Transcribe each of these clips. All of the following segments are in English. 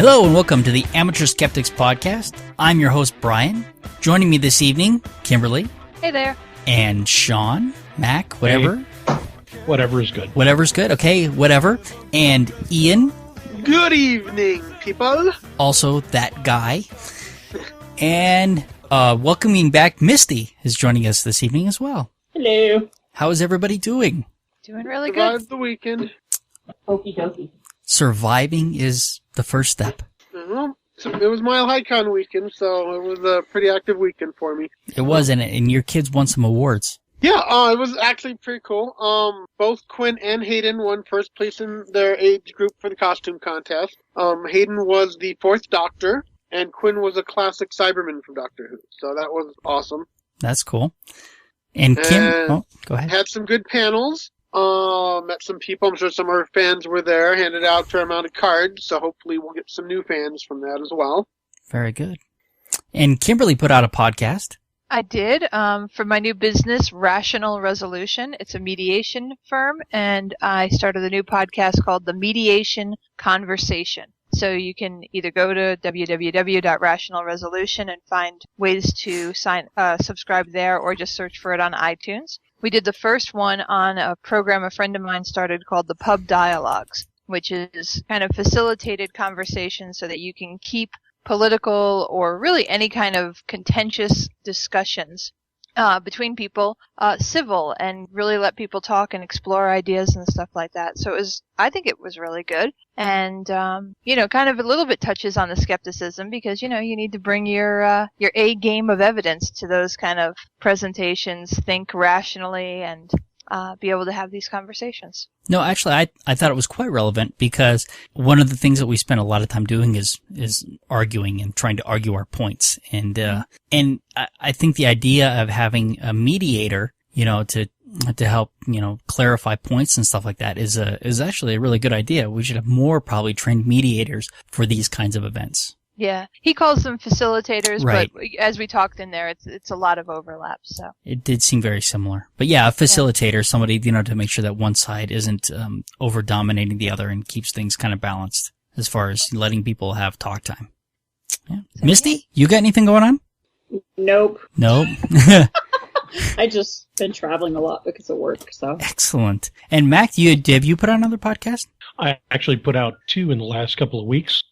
Hello and welcome to the Amateur Skeptics Podcast. I'm your host, Brian. Joining me this evening, Kimberly. Hey there. And Sean, Mac, whatever. Hey. Whatever is good. Whatever's good, okay, whatever. And Ian. Good evening, people. Also that guy. And welcoming back Misty is joining us this evening as well. Hello. How is everybody doing? Doing really good. Survived the weekend. Okie dokie. Surviving is the first step. So it was Mile High Con weekend, so it was a pretty active weekend for me. It was, and your kids won some awards. Yeah, it was actually pretty cool. Both Quinn and Hayden won first place in their age group for the costume contest. Hayden was the fourth Doctor, and Quinn was a classic Cyberman from Doctor Who. So that was awesome. That's cool. And Kim, go ahead. Had some good panels. Met some people. I'm sure some of our fans were there. Handed out a fair amount of cards, so hopefully we'll get some new fans from that as well. Very good. And Kimberly put out a podcast. I did, for my new business, Rational Resolution. It's a mediation firm, and I started a new podcast called The Mediation Conversation. So you can either go to www.rationalresolution and find ways to subscribe there, or just search for it on iTunes. We did the first one on a program a friend of mine started called the Pub Dialogues, which is kind of facilitated conversation so that you can keep political or really any kind of contentious discussions between people civil, and really let people talk and explore ideas and stuff like that. So I think it was really good. And, kind of a little bit touches on the skepticism because, you need to bring your A game of evidence to those kind of presentations, think rationally, and be able to have these conversations. No, actually, I thought it was quite relevant because one of the things that we spend a lot of time doing is arguing and trying to argue our points. And I think the idea of having a mediator, to help, clarify points and stuff like that is actually a really good idea. We should have more probably trained mediators for these kinds of events. Yeah, he calls them facilitators, right. But as we talked in there, it's a lot of overlap. So it did seem very similar, but yeah, a facilitator, somebody to make sure that one side isn't over dominating the other and keeps things kind of balanced as far as letting people have talk time. Yeah. So, Misty, you got anything going on? Nope. I just been traveling a lot because of work. So excellent. And Mac, have you put out another podcast? I actually put out 2 in the last couple of weeks.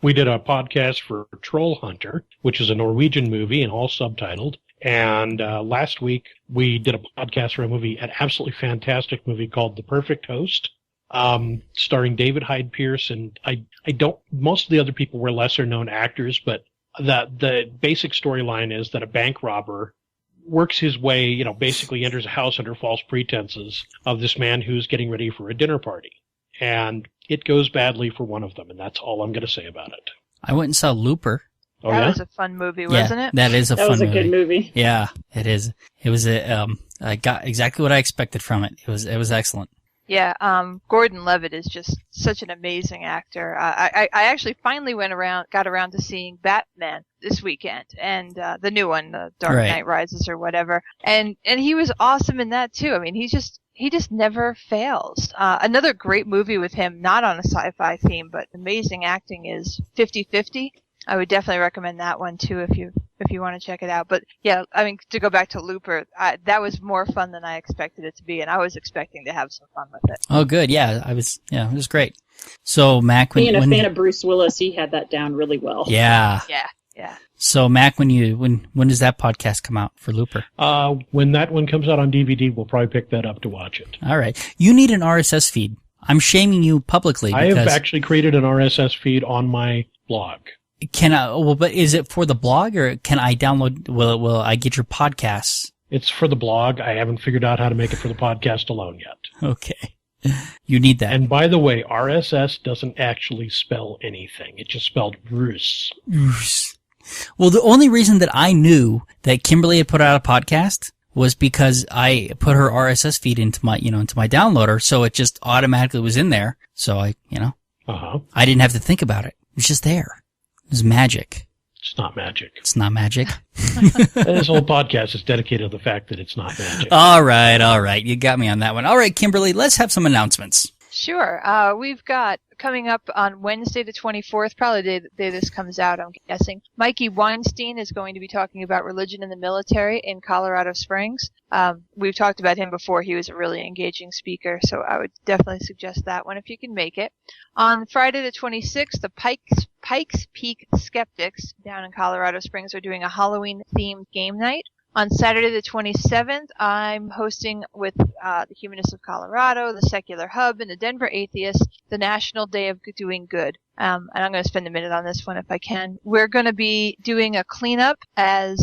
We did a podcast for Troll Hunter, which is a Norwegian movie and all subtitled. And last week we did a podcast for an absolutely fantastic movie called The Perfect Host, starring David Hyde Pierce. And most of the other people were lesser known actors, but the basic storyline is that a bank robber works his way, basically enters a house under false pretenses of this man who's getting ready for a dinner party. And it goes badly for one of them, and that's all I'm going to say about it. I went and saw Looper. Oh, that yeah? was a fun movie, wasn't it? That is a fun movie. That was a good movie. Yeah, it is. It was I got exactly what I expected from it. It was excellent. Yeah, Gordon Levitt is just such an amazing actor. I actually finally got around to seeing Batman this weekend, and the new one, the Dark Knight Rises or whatever. And he was awesome in that too. I mean, he just never fails. Another great movie with him, not on a sci-fi theme, but amazing acting, is 50-50. I would definitely recommend that one too if you want to check it out. But yeah, I mean, to go back to Looper, that was more fun than I expected it to be, and I was expecting to have some fun with it. Oh, good. Yeah, it was great. So Mac, being a fan of Bruce Willis, he had that down really well. Yeah. Yeah. So Mac, when does that podcast come out for Looper? When that one comes out on DVD, we'll probably pick that up to watch it. All right. You need an RSS feed. I'm shaming you publicly. I have actually created an RSS feed on my blog. But is it for the blog, or can I download, will I get your podcasts? It's for the blog. I haven't figured out how to make it for the podcast alone yet. Okay. You need that. And by the way, RSS doesn't actually spell anything. It just spelled Rus. Well, the only reason that I knew that Kimberly had put out a podcast was because I put her RSS feed into my downloader, so it just automatically was in there. So I didn't have to think about it. It was just there. It was magic. It's not magic. It's not magic. This whole podcast is dedicated to the fact that it's not magic. All right. You got me on that one. All right, Kimberly, let's have some announcements. Sure. We've got coming up on Wednesday the 24th, probably the day this comes out, I'm guessing, Mikey Weinstein is going to be talking about religion in the military in Colorado Springs. We've talked about him before. He was a really engaging speaker, so I would definitely suggest that one if you can make it. On Friday the 26th, the Pikes Peak Skeptics down in Colorado Springs are doing a Halloween-themed game night. On Saturday the 27th, I'm hosting with the Humanists of Colorado, the Secular Hub, and the Denver Atheists, the National Day of Doing Good. And I'm going to spend a minute on this one if I can. We're going to be doing a cleanup at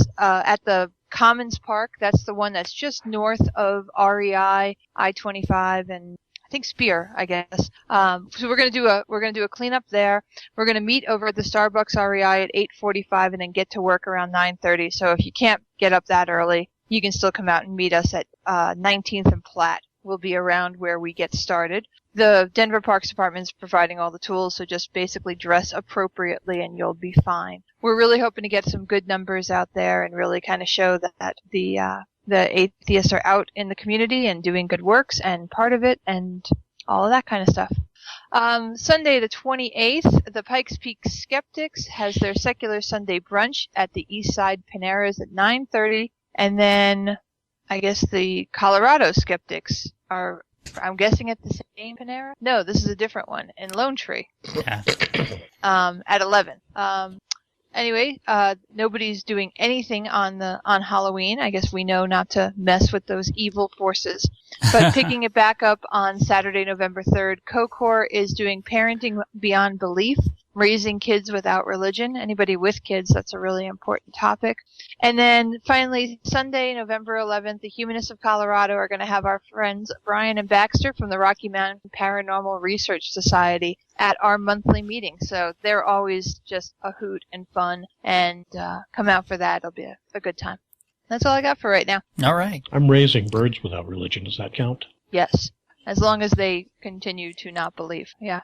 the Commons Park. That's the one that's just north of REI, I-25, and I think Spear, I guess. So we're gonna do a cleanup there. We're gonna meet over at the Starbucks REI at 8:45 and then get to work around 9:30. So if you can't get up that early, you can still come out and meet us at 19th and Platt. We'll be around where we get started. The Denver Parks Department is providing all the tools, so just basically dress appropriately and you'll be fine. We're really hoping to get some good numbers out there and really kind of show that the atheists are out in the community and doing good works and part of it and all of that kind of stuff. Sunday the 28th, the Pikes Peak Skeptics has their Secular Sunday brunch at the East Side Panera's at 9:30. And then I guess the Colorado Skeptics are, I'm guessing, at the same Panera? No, this is a different one in Lone Tree. Yeah. At 11. Anyway, nobody's doing anything on Halloween. I guess we know not to mess with those evil forces. But picking it back up on Saturday, November 3rd, CoCore is doing Parenting Beyond Belief, Raising Kids Without Religion. Anybody with kids, that's a really important topic. And then finally, Sunday, November 11th, the Humanists of Colorado are going to have our friends Brian and Baxter from the Rocky Mountain Paranormal Research Society at our monthly meeting. So they're always just a hoot and fun, and come out for that. It'll be a good time. That's all I got for right now. All right. I'm raising birds without religion. Does that count? Yes. As long as they continue to not believe. Yeah.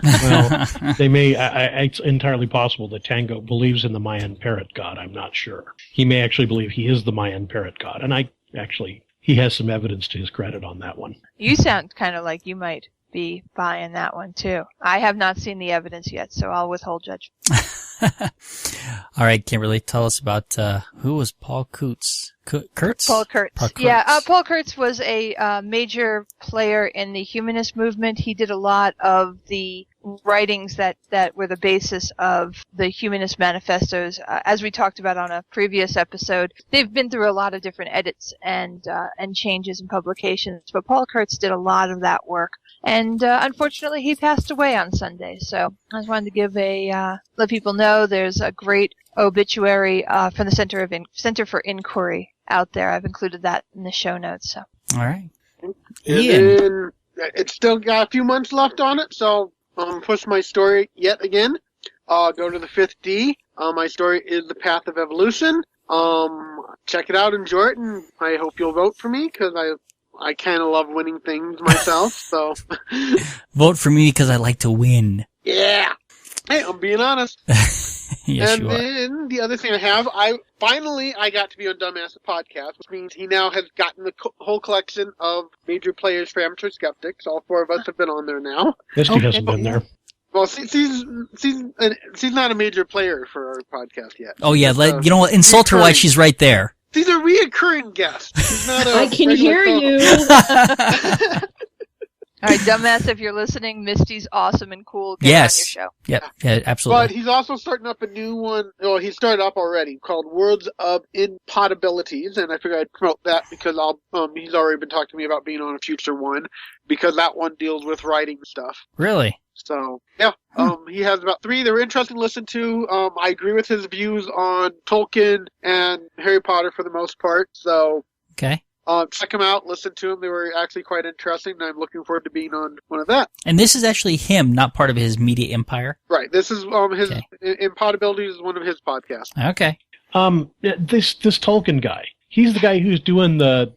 Well, they may. It's entirely possible that Tango believes in the Mayan parrot god. I'm not sure. He may actually believe he is the Mayan parrot god. And he has some evidence to his credit on that one. You sound kind of like you might be buying that one, too. I have not seen the evidence yet, so I'll withhold judgment. All right, Kimberly, tell us about who was Paul Kurtz? Kurtz? Paul Kurtz. Paul Kurtz. Yeah, Paul Kurtz was a major player in the humanist movement. He did a lot of the writings that were the basis of the humanist manifestos. As we talked about on a previous episode, they've been through a lot of different edits and changes in publications, but Paul Kurtz did a lot of that work. And unfortunately, he passed away on Sunday. So I just wanted to give let people know there's a great obituary from the Center for Inquiry out there. I've included that in the show notes. So. All right. And then it's still got a few months left on it, so push my story yet again. Go to the 5th D. My story is The Path of Evolution. Check it out, enjoy it, and I hope you'll vote for me because I kind of love winning things myself, so. Vote for me because I like to win. Yeah. Hey, I'm being honest. Yes, and then the other thing I finally got to be on Dumbass Podcast, which means he now has gotten the whole collection of major players for Amateur Skeptics. All 4 of us have been on there now. Misty hasn't been there. Well, she's not a major player for our podcast yet. Oh yeah, you know what? Insult her while she's right there. She's a reoccurring guest. She's not a I can hear you. All right, dumbass, if you're listening, Misty's awesome and cool. Get Yes. on your show. Yeah, absolutely. But he's also starting up a new one. Well, he started up already called Worlds of Impotabilities, and I figured I'd promote that because he's already been talking to me about being on a future one because that one deals with writing stuff. Really? So, yeah, he has about 3 that were interesting to listen to. I agree with his views on Tolkien and Harry Potter for the most part, so okay. Check them out, listen to them. They were actually quite interesting, and I'm looking forward to being on one of that. And this is actually him, not part of his media empire? Right, this is his Impotabilities is one of his podcasts. Okay. This Tolkien guy, he's the guy who's doing the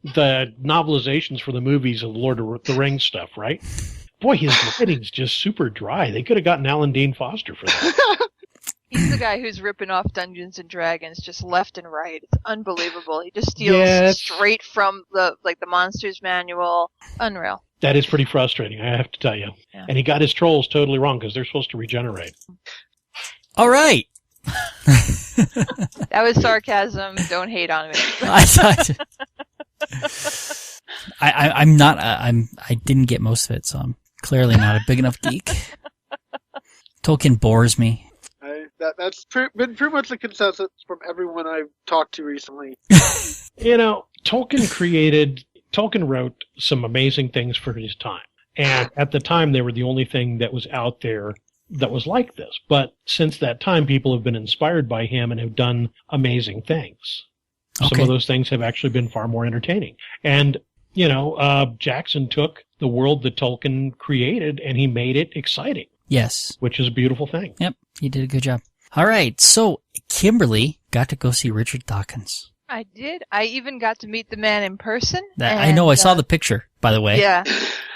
novelizations for the movies of the Lord of the Rings stuff, right? Boy, his writing's just super dry. They could have gotten Alan Dean Foster for that. He's the guy who's ripping off Dungeons and Dragons just left and right. It's unbelievable. He just steals straight from the Monsters Manual. Unreal. That is pretty frustrating, I have to tell you. Yeah. And he got his trolls totally wrong because they're supposed to regenerate. All right. That was sarcasm. Don't hate on me. I thought I'm not. I didn't get most of it, so I'm clearly not a big enough geek. Tolkien bores me. That's been pretty much the consensus from everyone I've talked to recently. You know, Tolkien wrote some amazing things for his time. And at the time, they were the only thing that was out there that was like this. But since that time, people have been inspired by him and have done amazing things. Some Okay. of those things have actually been far more entertaining. And, you know, Jackson took the world that Tolkien created and he made it exciting, Yes. which is a beautiful thing. Yep. You did a good job. All right. So Kimberly got to go see Richard Dawkins. I did. I even got to meet the man in person. I know. I saw the picture, by the way. Yeah.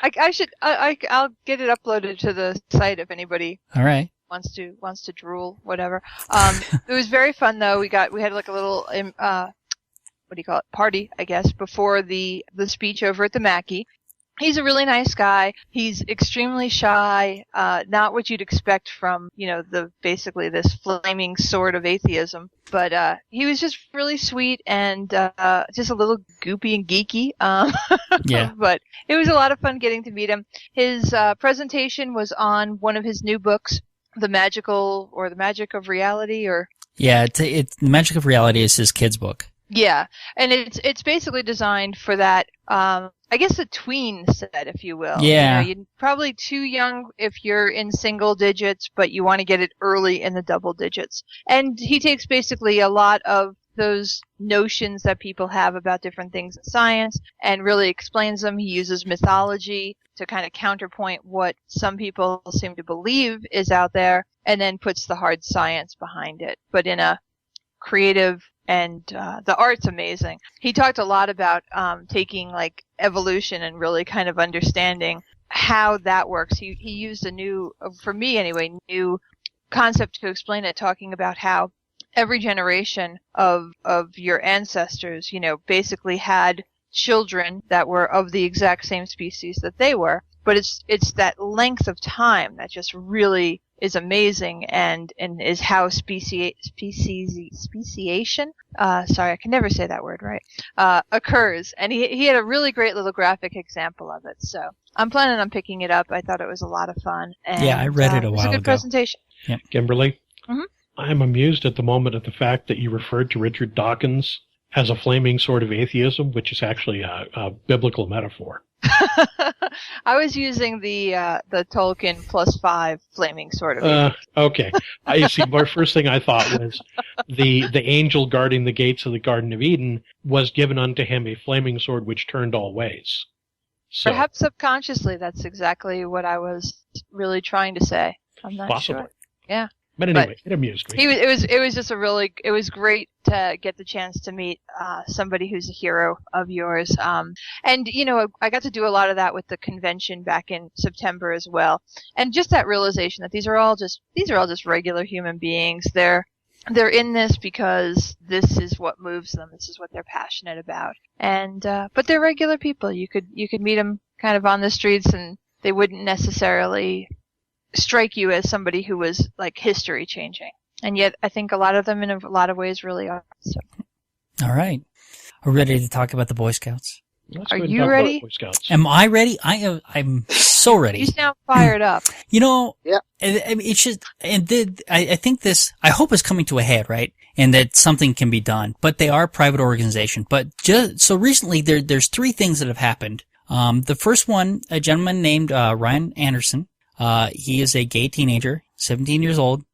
I should. I'll get it uploaded to the site if anybody All right. wants to drool, whatever. It was very fun though. We had like a little what do you call it, party, I guess, before the speech over at the Mackey. He's a really nice guy. He's extremely shy, not what you'd expect from, you know, basically this flaming sword of atheism. But he was just really sweet and just a little goopy and geeky. Yeah. But it was a lot of fun getting to meet him. His presentation was on one of his new books, The Magic of Reality, or Yeah. It's The Magic of Reality is his kid's book. yeah, and it's basically designed for that. I guess a tween set, if you will. Yeah. You know, you're probably too young if you're in single digits, but you want to get it early in the double digits. And he takes basically a lot of those notions that people have about different things in science and really explains them. He uses mythology to kind of counterpoint what some people seem to believe is out there, and then puts the hard science behind it, but in a creative, and the art's amazing. He talked a lot about taking like evolution and really kind of understanding how that works. He used a new, for me anyway, new concept to explain it, talking about how every generation of your ancestors, you know, basically had children that were of the exact same species that they were, but it's that length of time that just really is amazing and is how speciation, sorry, I can never say that word right, occurs. And he had a really great little graphic example of it. So I'm planning on picking it up. I thought it was a lot of fun. And, Yeah, I read it a while It was a good ago. presentation. Kimberly, Mhm. I'm amused at the moment at the fact that you referred to Richard Dawkins as a flaming sword of atheism, which is actually a biblical metaphor. I was using the Tolkien +5 flaming sword of Okay. I see. My first thing I thought was the angel guarding the gates of the Garden of Eden was given unto him a flaming sword which turned all ways. So, Perhaps subconsciously, that's exactly what I was really trying to say. I'm not possibly. sure. Yeah. But anyway, it amused me. It was just it was great to get the chance to meet somebody who's a hero of yours. And you know, I got to do a lot of that with the convention back in September as well. And just that realization that these are all just regular human beings. They're in this because this is what moves them. This is what they're passionate about. And but they're regular people. You could meet them kind of on the streets, and they wouldn't necessarily strike you as somebody who was like history changing. And yet I think a lot of them in a lot of ways really are. So. All right. Are we ready to talk about the Boy Scouts? Let's Are go ahead and you talk about ready? Boy Scouts. Am I ready? I'm so ready. You sound fired up. You know, Yeah. it's just, I think this, I hope is coming to a head, right? And that something can be done. But they are a private organization. But so recently there's three things that have happened. The first one, a gentleman named Ryan Anderson, he is a gay teenager, 17 years old,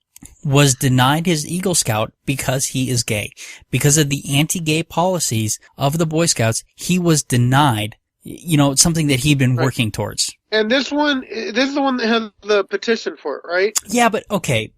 was denied his Eagle Scout because he is gay. Because of the anti-gay policies of the Boy Scouts, he was denied, you know, something that he'd been working towards. And this is the one that has the petition for it, right? Yeah, but okay.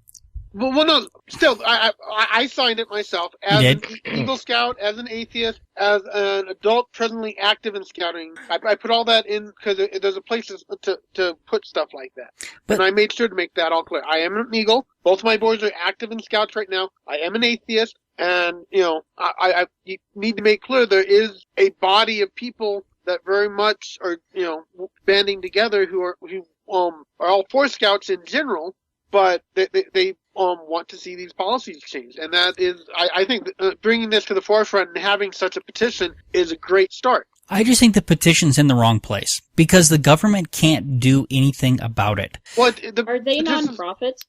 Well, no, still, I signed it myself as You an did? Eagle Scout, as an atheist, as an adult presently active in scouting. I put all that in because there's a place to put stuff like that. But- And I made sure to make that all clear. I am an Eagle. Both of my boys are active in scouts right now. I am an atheist. And, you know, you need to make clear there is a body of people that very much are banding together who are all for Scouts in general, but they want to see these policies changed, and that is I think bringing this to the forefront and having such a petition is a great start. I just think the petition's in the wrong place because the government can't do anything about it. Well, Are they nonprofits?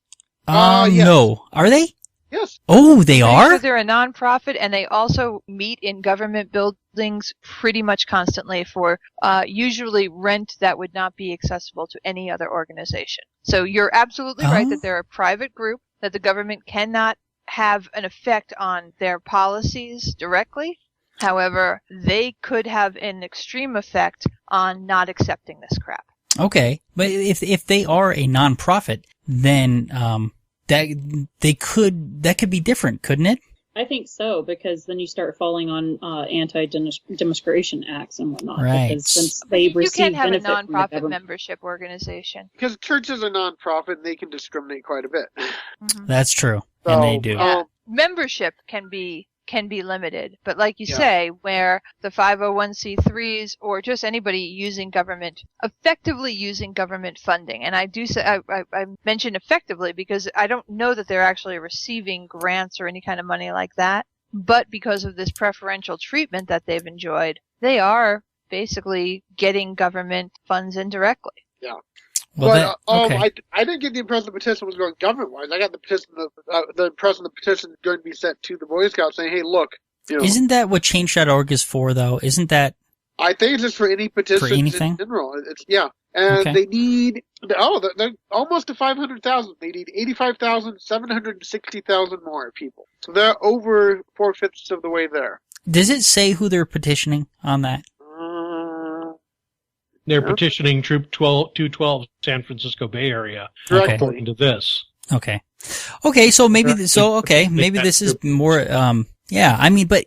Yes. No. Are they? Yes. Oh, they are? Sure they're a nonprofit, and they also meet in government buildings pretty much constantly for usually rent that would not be accessible to any other organization. So you're absolutely right that they're a private group, that the government cannot have an effect on their policies directly. However, they could have an extreme effect on not accepting this crap. Okay. But if they are a nonprofit, then that could be different, couldn't it? I think so, because then you start falling on anti-demonstration acts and whatnot. Right. Because since they You can't have a benefit from the nonprofit government. membership organization. Because churches are nonprofit and they can discriminate quite a bit. Mhm. That's true. So, And they do. Membership can be limited, but like you Yeah. say, where the 501c3s or just anybody effectively using government funding, and I do say I mention effectively because I don't know that they're actually receiving grants or any kind of money like that, but because of this preferential treatment that they've enjoyed, they are basically getting government funds indirectly. Yeah. Well, But okay. I didn't get the impression the petition was going government-wise. I got the impression the petition is going to be sent to the Boy Scouts saying, "Hey, look, Isn't that what Change.org is for, though? Isn't that I think it's just for any petitions For anything? in general. And Okay. they need they're almost to 500,000. They need 85,000, 760,000 more people. So they're over 4/5 of the way there. Does it say who they're petitioning on that? They're Yeah. petitioning Troop 212 San Francisco Bay Area, Directly. according to this. Okay. Okay, so maybe Yeah. maybe this is more yeah, I mean, but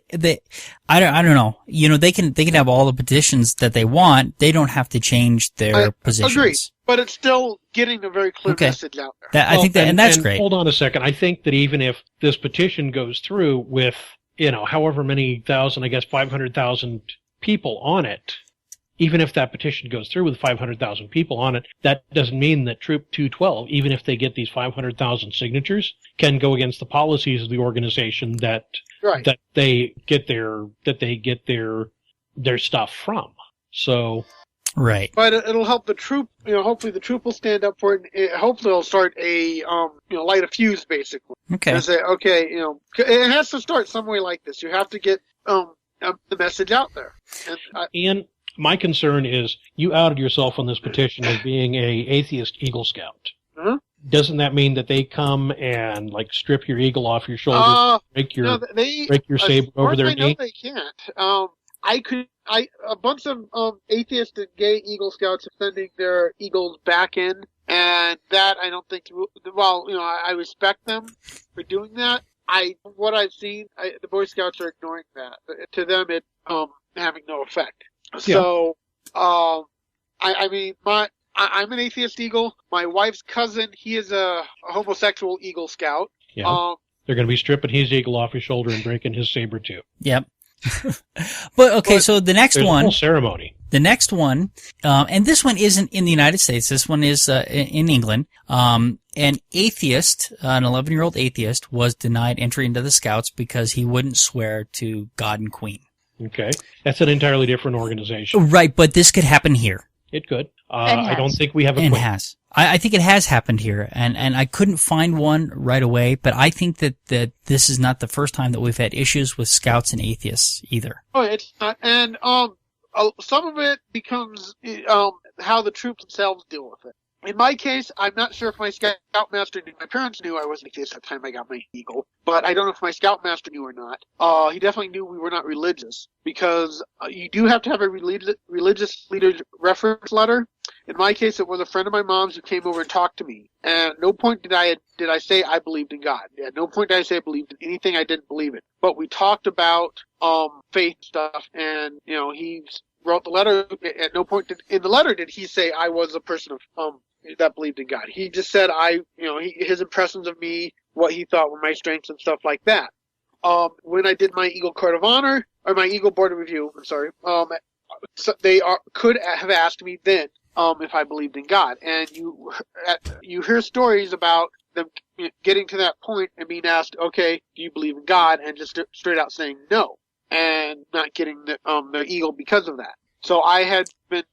I don't know. They can have all the petitions that they want. They don't have to change their positions. Agreed. But it's still getting a very clear Okay. message out there. I think that, and that's great. Hold on a second. I think that even if this petition goes through with, however many thousand, I guess 500,000 people on it, even if that petition goes through with 500,000 people on it, that doesn't mean that Troop 212, even if they get these 500,000 signatures, can go against the policies of the organization that Right. they get their stuff from. So Right. But it'll help the troop. Hopefully the troop will stand up for it. Hopefully it'll start a light a fuse basically. Okay. And say, okay, it has to start some way like this. You have to get the message out there. Ian, my concern is you outed yourself on this petition as being a atheist Eagle Scout. Uh-huh. Doesn't that mean that they come and strip your eagle off your shoulder, break your saber over their I know knee? they can't. A bunch of atheist and gay Eagle Scouts are sending their eagles back in, and that I don't think. Well, I respect them for doing that. What I've seen, the Boy Scouts are ignoring that. To them, it having no effect. So, I'm an atheist eagle. My wife's cousin, he is a homosexual Eagle Scout. Yeah. They're going to be stripping his eagle off his shoulder and breaking his saber too. Yep. But so the next There's one, a whole ceremony. and this one isn't in the United States. This one is in England. An atheist, an 11-year-old atheist, was denied entry into the Scouts because he wouldn't swear to God and Queen. Okay. That's an entirely different organization. Right, but this could happen here. It could. And I don't has. think we have a And queen. has. I think it has happened here, and I couldn't find one right away, but I think that this is not the first time that we've had issues with Scouts and atheists either. Oh, it's not. And some of it becomes how the troops themselves deal with it. In my case, I'm not sure if my scoutmaster knew. My parents knew I was an atheist at the time I got my eagle, but I don't know if my scoutmaster knew or not. He definitely knew we were not religious, because you do have to have a religious leader reference letter. In my case, it was a friend of my mom's who came over and talked to me. And at no point did I say I believed in God. At no point did I say I believed in anything I didn't believe in. But we talked about faith stuff, and he wrote the letter. At no point in the letter did he say I was a person of that believed in God. He just said his impressions of me, what he thought were my strengths and stuff like that. When I did my Eagle Court of Honor, or my Eagle Board of Review, I'm sorry, could have asked me then if I believed in God, and you hear stories about them getting to that point and being asked, okay, do you believe in God, and just straight out saying no, and not getting their ego because of that. So I had been,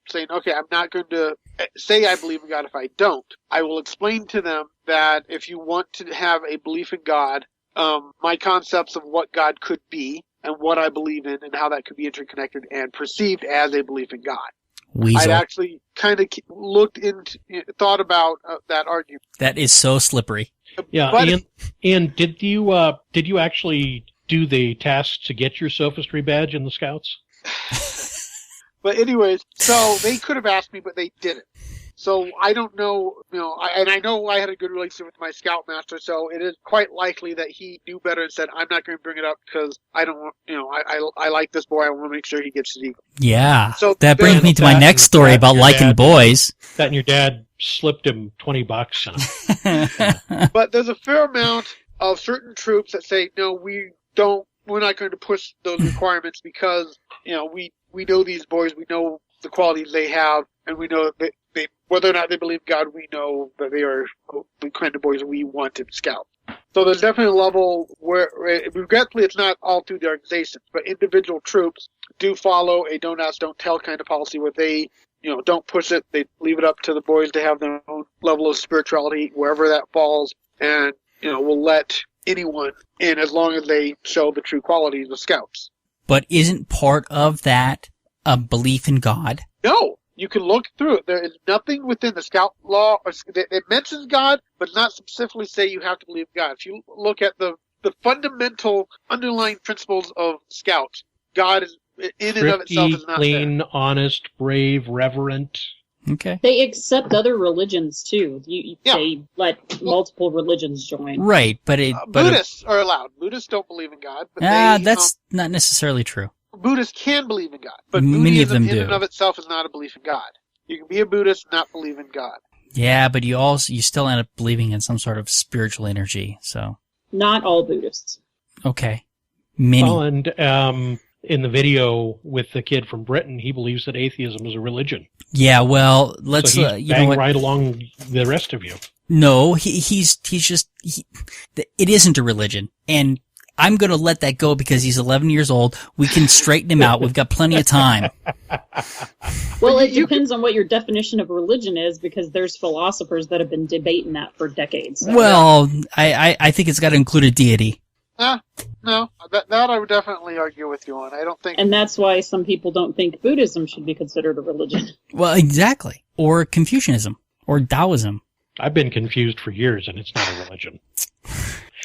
saying, okay, I'm not going to say I believe in God if I don't. I will explain to them that if you want to have a belief in God, my concepts of what God could be and what I believe in and how that could be interconnected and perceived as a belief in God. Weasel. I'd actually kind of thought about that argument. That is so slippery. Yeah, But and did you actually do the task to get your sophistry badge in the Scouts? But anyways, so they could have asked me, but they didn't. So I don't know, I know I had a good relationship with my Scoutmaster, so it is quite likely that he knew better and said, I'm not going to bring it up because I don't want, I like this boy, I want to make sure he gets his eagle. Yeah. So that brings then- me to my next story about your liking dad- boys. That and your dad slipped him $20. But there's a fair amount of certain troops that say, no, we're not going to push those requirements because, we know these boys, we know the qualities they have, and we know that whether or not they believe God, we know that they are the kind of boys we want in Scout. So there's definitely a level where, regretfully, it's not all through the organization, but individual troops do follow a don't ask, don't tell kind of policy where they, don't push it. They leave it up to the boys to have their own level of spirituality, wherever that falls, and, will let anyone in as long as they show the true qualities of Scouts. But isn't part of that a belief in God? No, you can look through it. There is nothing within the Scout law. It mentions God, but does not specifically say you have to believe in God. If you look at the fundamental underlying principles of Scouts, God is in and of itself is not clean, there. honest, brave, reverent. Okay. They accept other religions too. Yeah. They let multiple religions join. Right, but Buddhists are allowed. Buddhists don't believe in God, but that's not necessily true. Buddhists can believe in God, but Many of Buddhism them in and do. of itself is not a belief in God. You can be a Buddhist and not believe in God. Yeah, but you still end up believing in some sort of spiritual energy. So Not all Buddhists. okay, many. Well, and in the video with the kid from Britain, he believes that atheism is a religion. Yeah, well, let's So he's you know bang what? right along the rest of you. No, he's just it isn't a religion, and I'm going to let that go because he's 11 years old. We can straighten him out. We've got plenty of time. Well, it depends on what your definition of religion is, because there's philosophers that have been debating that for decades. So. Well, I think it's got to include a deity. No, that I would definitely argue with you on. I don't think. And that's why some people don't think Buddhism should be considered a religion. Well, exactly. Or Confucianism. Or Taoism. I've been confused for years, and it's not a religion.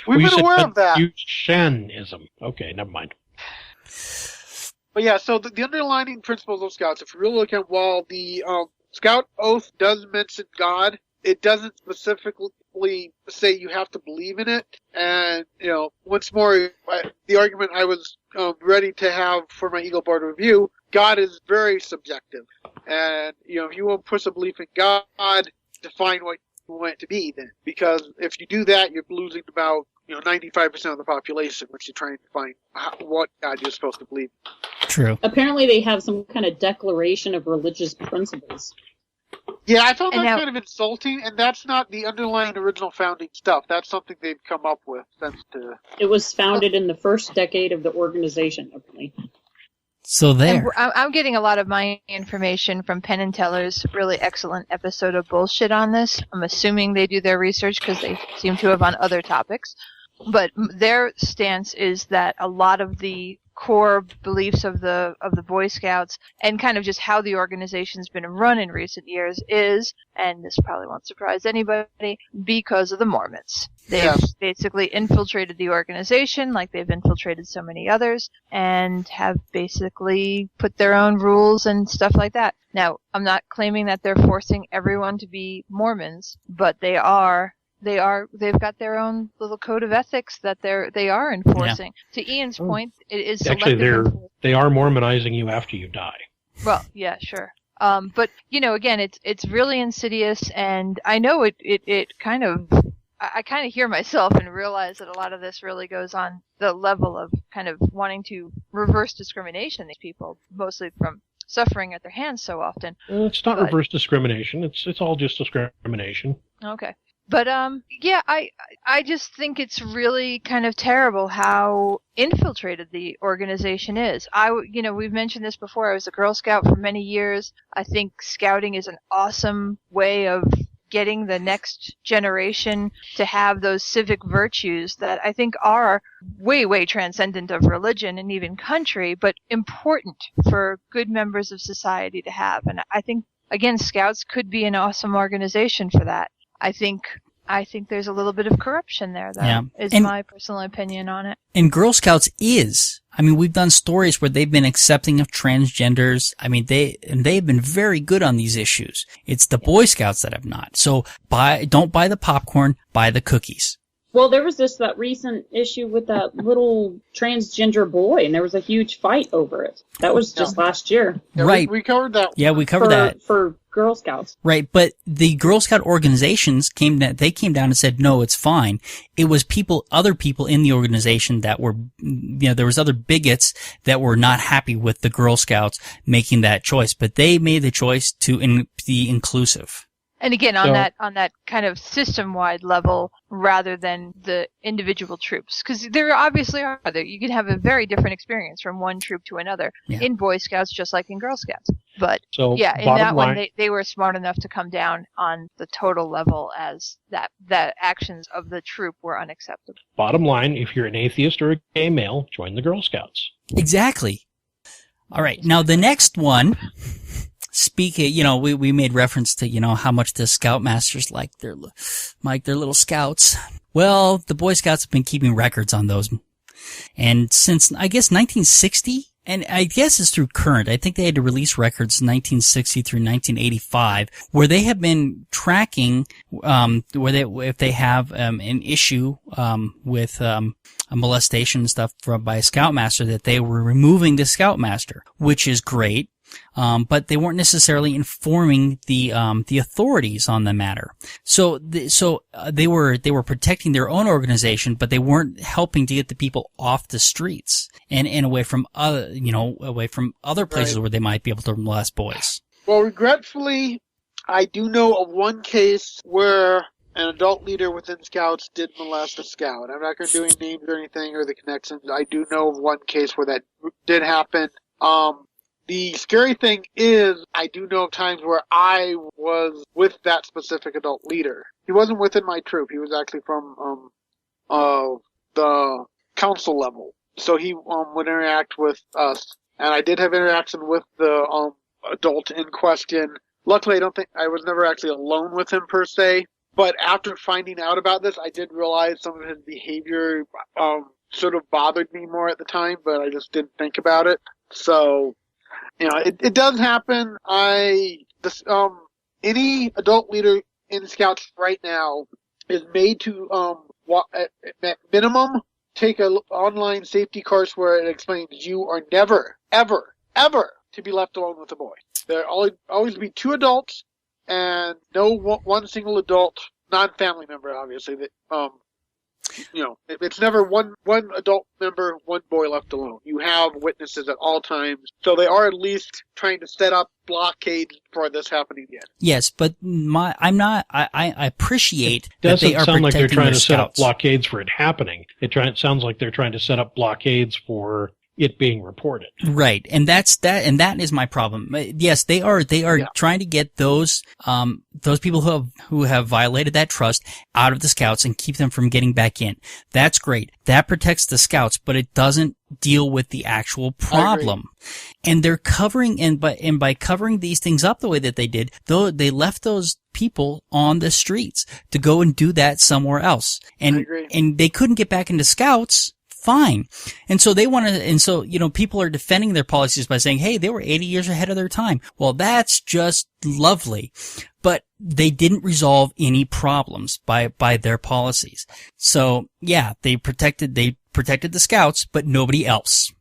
We've You been said aware of that. Confucianism. Okay, never mind. But yeah, so the underlying principles of Scouts, if you really look at, while the Scout Oath does mention God, it doesn't specifically say you have to believe in it. And, once more, the argument I was ready to have for my Eagle Board review, God is very subjective. And, if you want to push a belief in God, define what you want it to be then. Because if you do that, you're losing about 95% of the population, which you're trying to find what God you're supposed to believe. True. Apparently they have some kind of declaration of religious principles. Yeah, I found And that now- kind of insulting, and that's not the underlying original founding stuff. That's something they've come up with since It was founded in the first decade of the organization, apparently. So And there. I'm getting a lot of my information from Penn and Teller's really excellent episode of Bullshit on this. I'm assuming they do their research because they seem to have on other topics. But their stance is that a lot of the core beliefs of the Boy Scouts and kind of just how the organization's been run in recent years is, and this probably won't surprise anybody, because of the Mormons. They've Yes. basically infiltrated the organization like they've infiltrated so many others and have basically put their own rules and stuff like that. Now, I'm not claiming that they're forcing everyone to be Mormons, but they've got their own little code of ethics that they are enforcing. To Ian's point, it is Actually, selective they are Mormonizing you after you die. Well, yeah, sure. But again, it's really insidious, and I know it kind of, I kind of hear myself and realize that a lot of this really goes on the level of kind of wanting to reverse discrimination. These people, mostly from suffering at their hands so often. It's not reverse discrimination. It's all just discrimination. Okay. But yeah, I just think it's really kind of terrible how infiltrated the organization is. We've mentioned this before. I was a Girl Scout for many years. I think scouting is an awesome way of getting the next generation to have those civic virtues that I think are way, way transcendent of religion and even country, but important for good members of society to have. And I think, again, Scouts could be an awesome organization for that. I think there's a little bit of corruption there, though, is my personal opinion on it. And Girl Scouts is. I mean, we've done stories where they've been accepting of transgenders. I mean, they've been very good on these issues. It's the Boy Scouts that have not. So don't buy the popcorn, buy the cookies. Well, there was that recent issue with that little transgender boy, and there was a huge fight over it. That was just last year. Yeah, right. We covered that. Yeah, we covered that. For Girl Scouts. Right, but the Girl Scout organizations came down and said, no, it's fine. It was other people in the organization that were, there was other bigots that were not happy with the Girl Scouts making that choice, but they made the choice to be inclusive. And again, on that kind of system-wide level, rather than the individual troops, because there obviously are. You can have a very different experience from one troop to another in Boy Scouts, just like in Girl Scouts. But in that one, they were smart enough to come down on the total level as that actions of the troop were unacceptable. Bottom line, if you're an atheist or a gay male, join the Girl Scouts. Exactly. All right, now the next one. We made reference to, how much the Scoutmasters like their little scouts. Well, the Boy Scouts have been keeping records on those. And since, I guess, 1960, and I guess it's through current, I think they had to release records 1960 through 1985, where they have been tracking, if they have, an issue, with, a molestation and stuff by a Scoutmaster, that they were removing the Scoutmaster, which is great. But they weren't necessarily informing the authorities on the matter. So they were protecting their own organization, but they weren't helping to get the people off the streets and away from other places where they might be able to molest boys. Well, regretfully, I do know of one case where an adult leader within Scouts did molest a Scout. I'm not going to do any names or anything or the connections. I do know of one case where that did happen. The scary thing is, I do know of times where I was with that specific adult leader. He wasn't within my troop. He was actually from the council level. So he would interact with us. And I did have interaction with the adult in question. Luckily, I was never actually alone with him per se. But after finding out about this, I did realize some of his behavior sort of bothered me more at the time, but I just didn't think about it. So... it does happen. Any adult leader in Scouts right now is made to, at minimum, take an online safety course where it explains you are never, ever, ever to be left alone with a boy. There always be two adults and no one single adult, non-family member, obviously, that, it's never one adult member, one boy left alone. You have witnesses at all times. So they are at least trying to set up blockades for this happening again. Yes, but I appreciate that they are protecting their scouts. It doesn't sound like they're trying to set up blockades for it happening. It sounds like they're trying to set up blockades for it being reported. Right. And that is my problem. Yes, they are trying to get those people who have violated that trust out of the Scouts and keep them from getting back in. That's great. That protects the Scouts, but it doesn't deal with the actual problem. And they're covering, and by covering these things up the way that they did, though they left those people on the streets to go and do that somewhere else. And they couldn't get back into Scouts. Fine. And so people are defending their policies by saying, hey, they were 80 years ahead of their time. Well, that's just lovely. But they didn't resolve any problems by their policies. So yeah, they protected the Scouts, but nobody else.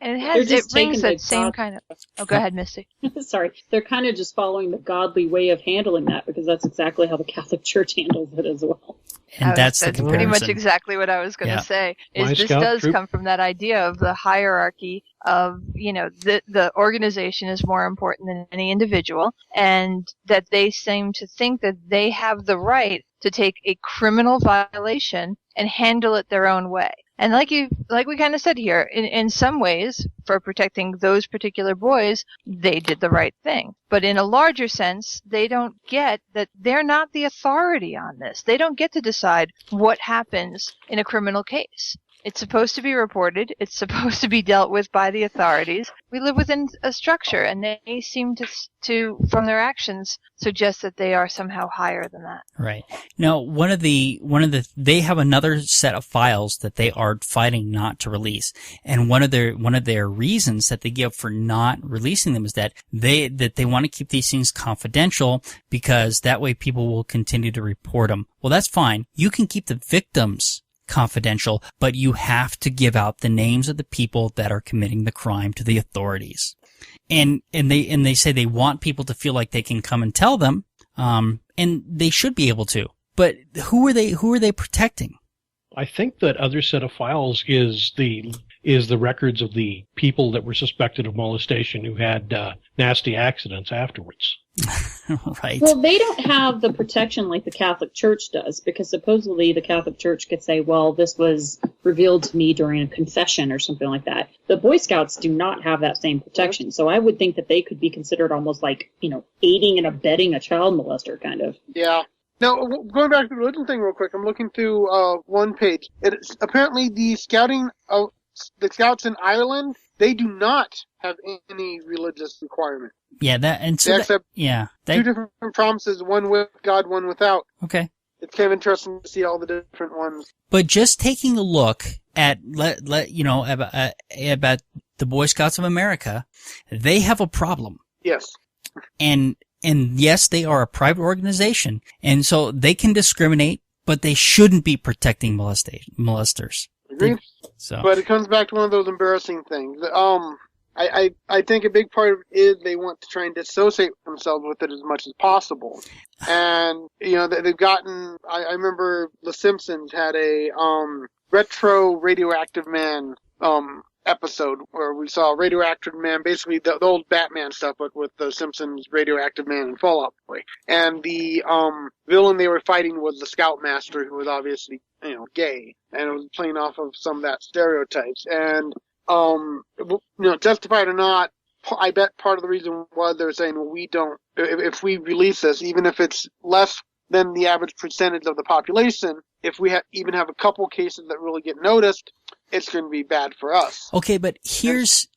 And They're just it brings taking that the same God- kind of. Oh, go ahead, Misty. Sorry, they're kind of just following the godly way of handling that because that's exactly how the Catholic Church handles it as well. And that's the comparison. pretty much exactly what I was going to Yeah. say. Is My this scout does troop- come from that idea of the hierarchy of, the organization is more important than any individual, and that they seem to think that they have the right to take a criminal violation and handle it their own way. And like we kind of said here, in some ways, for protecting those particular boys, they did the right thing. But in a larger sense, they don't get that they're not the authority on this. They don't get to decide what happens in a criminal case. It's supposed to be reported. It's supposed to be dealt with by the authorities. We live within a structure, and they seem to from their actions, suggest that they are somehow higher than that. Right. Now, they have another set of files that they are fighting not to release. And one of their reasons that they give for not releasing them is that they want to keep these things confidential because that way people will continue to report them. Well, that's fine. You can keep the victims confidential, but you have to give out the names of the people that are committing the crime to the authorities. And they say they want people to feel like they can come and tell them, and they should be able to. But who are they protecting? I think that other set of files is the records of the people that were suspected of molestation who had nasty accidents afterwards. Right. Well, they don't have the protection like the Catholic Church does, because supposedly the Catholic Church could say, well, this was revealed to me during a confession or something like that. The Boy Scouts do not have that same protection, so I would think that they could be considered almost like, aiding and abetting a child molester, kind of. Yeah. Now, going back to the religion thing real quick, I'm looking through one page. It's apparently the Scouts in Ireland, they do not have any religious requirement. Yeah, They accept two different promises, one with God, one without. Okay. It's kind of interesting to see all the different ones. But just taking a look at about the Boy Scouts of America, they have a problem. Yes. And yes, they are a private organization, and so they can discriminate, but they shouldn't be protecting molesters. Agreed. So, But it comes back to one of those embarrassing things. I think a big part of it is they want to try and dissociate themselves with it as much as possible. And, they've gotten, I remember The Simpsons had a retro radioactive man episode where we saw radioactive man, basically the old Batman stuff, but with the Simpsons radioactive man and Fall Out Boy. And the villain they were fighting was the Scoutmaster, who was obviously, gay, and it was playing off of some of that stereotypes. And justified or not, I bet part of the reason was they're saying, well, we don't, if we release this, even if it's less than the average percentage of the population, if we even have a couple cases that really get noticed, it's going to be bad for us. okay, but here's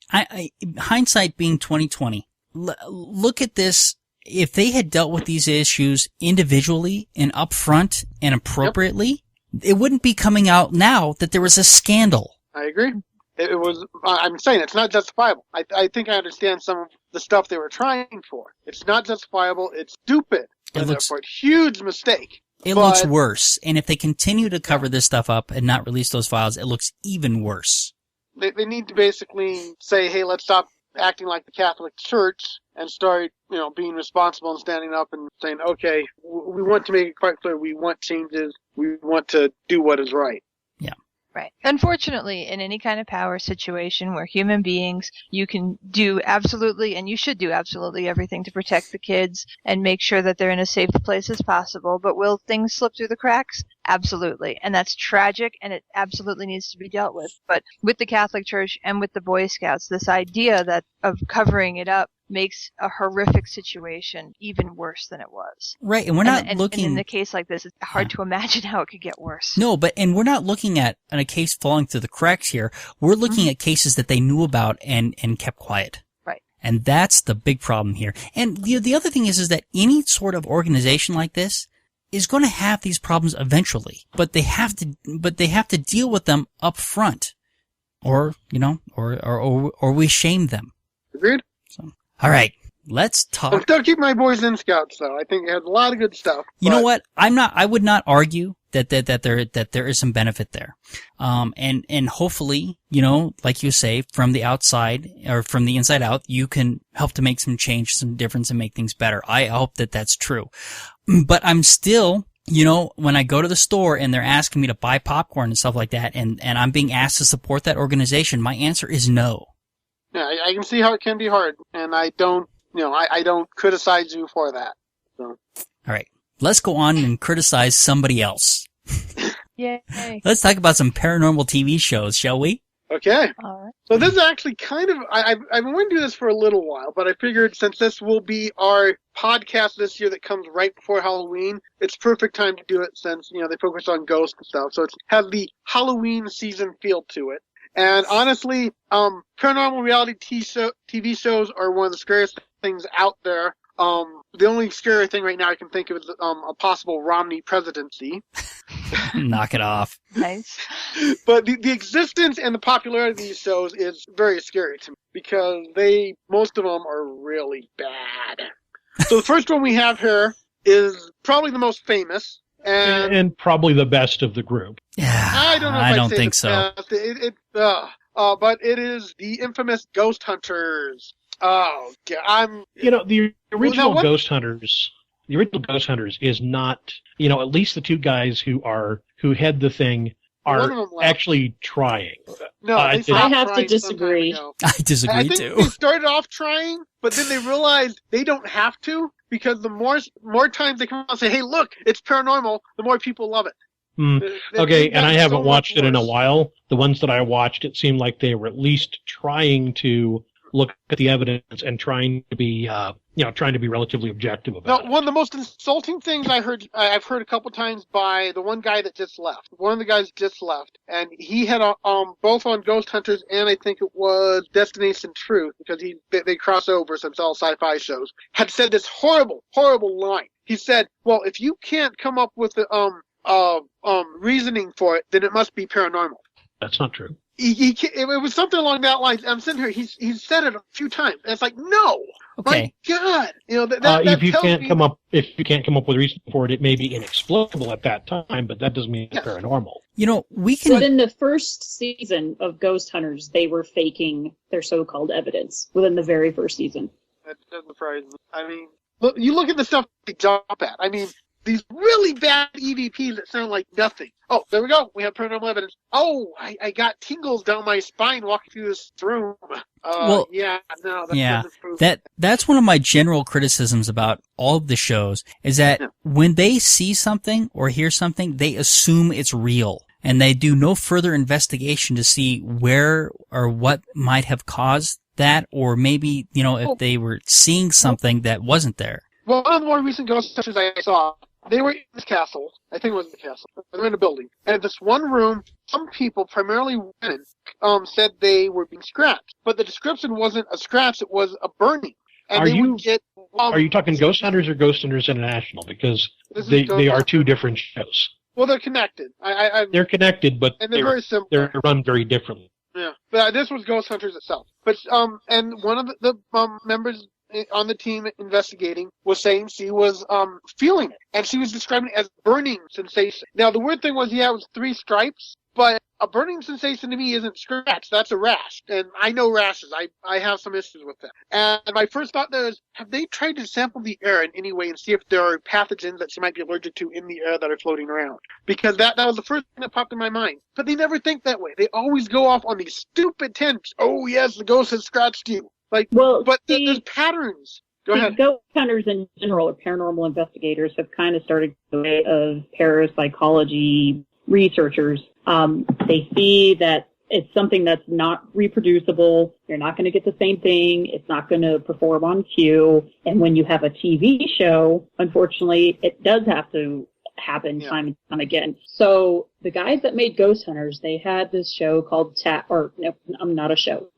hindsight being 20/20. Look at this. If they had dealt with these issues individually and upfront and appropriately, it wouldn't be coming out now that there was a scandal. I agree. It was. I'm saying it's not justifiable. I think I understand some of the stuff they were trying for. It's not justifiable. It's stupid. And therefore, a huge mistake. It looks worse. And if they continue to cover this stuff up and not release those files, it looks even worse. They need to basically say, hey, let's stop acting like the Catholic Church and start, being responsible and standing up and saying, okay, we want to make it quite clear. We want changes. We want to do what is right. Yeah. Right. Unfortunately, in any kind of power situation where human beings, you can do absolutely, and you should do absolutely everything to protect the kids and make sure that they're in as safe a place as possible. But will things slip through the cracks? Absolutely. And that's tragic, and it absolutely needs to be dealt with. But with the Catholic Church and with the Boy Scouts, this idea of covering it up makes a horrific situation even worse than it was. Right, and we're not looking... And in a case like this, it's hard to imagine how it could get worse. No, and we're not looking at a case falling through the cracks here. We're looking at cases that they knew about and kept quiet. Right. And that's the big problem here. And the other thing is that any sort of organization like this is going to have these problems eventually, but they have to deal with them up front, or we shame them. Agreed. So, all right, let's talk. I'm still keeping my boys in Scouts, though. I think it has a lot of good stuff. You know what? I would not argue that there is some benefit there. And hopefully, like you say, from the outside or from the inside out, you can help to make some change, some difference and make things better. I hope that that's true. But I'm still, when I go to the store and they're asking me to buy popcorn and stuff like that, and I'm being asked to support that organization, my answer is no. Yeah, I can see how it can be hard, and I don't, I don't criticize you for that. So. All right. Let's go on and criticize somebody else. Yay. Let's talk about some paranormal TV shows, shall we? Okay. All right. So this is actually kind of, I've been wanting to do this for a little while, but I figured since this will be our podcast this year that comes right before Halloween, it's perfect time to do it since, they focus on ghosts and stuff. So it has the Halloween season feel to it. And honestly, paranormal reality TV shows are one of the scariest things out there. The only scary thing right now I can think of is a possible Romney presidency. Knock it off. Nice. But the existence and the popularity of these shows is very scary to me because most of them are really bad. So the first one we have here is probably the most famous. And probably the best of the group. Yeah, I don't know if I I'd don't say think the so. best. But it is the infamous Ghost Hunters. Oh, God, the original what? Ghost Hunters. The original Ghost Hunters is not, at least the two guys who head the thing One of are them left. actually trying. No, I they stopped I have to trying disagree. some time ago. I disagree I think too. they started off trying, but then they realized they don't have to because the more times they come out and say, "Hey, look, it's paranormal," the more people love it. Okay, They've and I gotten haven't so watched much it in a worse. while. The ones that I watched, it seemed like they were at least trying to look at the evidence and trying to be, trying to be relatively objective about No, it. one of the most insulting things I've heard a couple times by the one guy that just left. One of the guys just left, and he had both on Ghost Hunters and I think it was Destination Truth because they cross over since all sci-fi shows. Had said this horrible, horrible line. He said, "Well, if you can't come up with the reasoning for it, then it must be paranormal." That's not true. It was something along that line. I'm sitting here. He's said it a few times. And it's like, no, Okay. my God, If you tells can't me- come up with a reason for it, it may be inexplicable at that time, but that doesn't mean it's paranormal. We But can. in the first season of Ghost Hunters, they were faking their so-called evidence within the very first season. That doesn't surprise me. I mean, look at the stuff they jump at. I mean, these really bad EVPs that sound like nothing. Oh, there we go. We have paranormal evidence. Oh, I got tingles down my spine walking through this room. Well, yeah, no, that yeah, doesn't prove that's one of my general criticisms about all of the shows is that when they see something or hear something, they assume it's real. And they do no further investigation to see where or what might have caused that, or maybe, if they were seeing something that wasn't there. Well, one of the more recent Ghost Hunters I saw, they were in this castle. I think it was the castle. They were in a building. And this one room, some people, primarily women, said they were being scratched. But the description wasn't a scratch, it was a burning. And would get... Are you talking Ghost Hunters or Ghost Hunters International? Because they are two different shows. Well, they're connected. They're connected, but and they're very similar. they're run very differently. Yeah, but this was Ghost Hunters itself. But and one of the members on the team investigating was saying she was feeling it, and she was describing it as burning sensation. Now the weird thing was, it was 3 stripes, but a burning sensation to me isn't scratch. That's a rash, and I know rashes. I have some issues with them. And my first thought there is, have they tried to sample the air in any way and see if there are pathogens that she might be allergic to in the air that are floating around? Because that was the first thing that popped in my mind. But they never think that way. They always go off on these stupid tangents. Oh yes, the ghost has scratched you. Like, Well, but see, there's patterns. Go ahead. Ghost hunters in general, or paranormal investigators, have kind of started the way of parapsychology researchers. They see that it's something that's not reproducible. You're not going to get the same thing. It's not going to perform on cue. And when you have a TV show, unfortunately, it does have to happen time and time again. So the guys that made Ghost Hunters, they had this show called a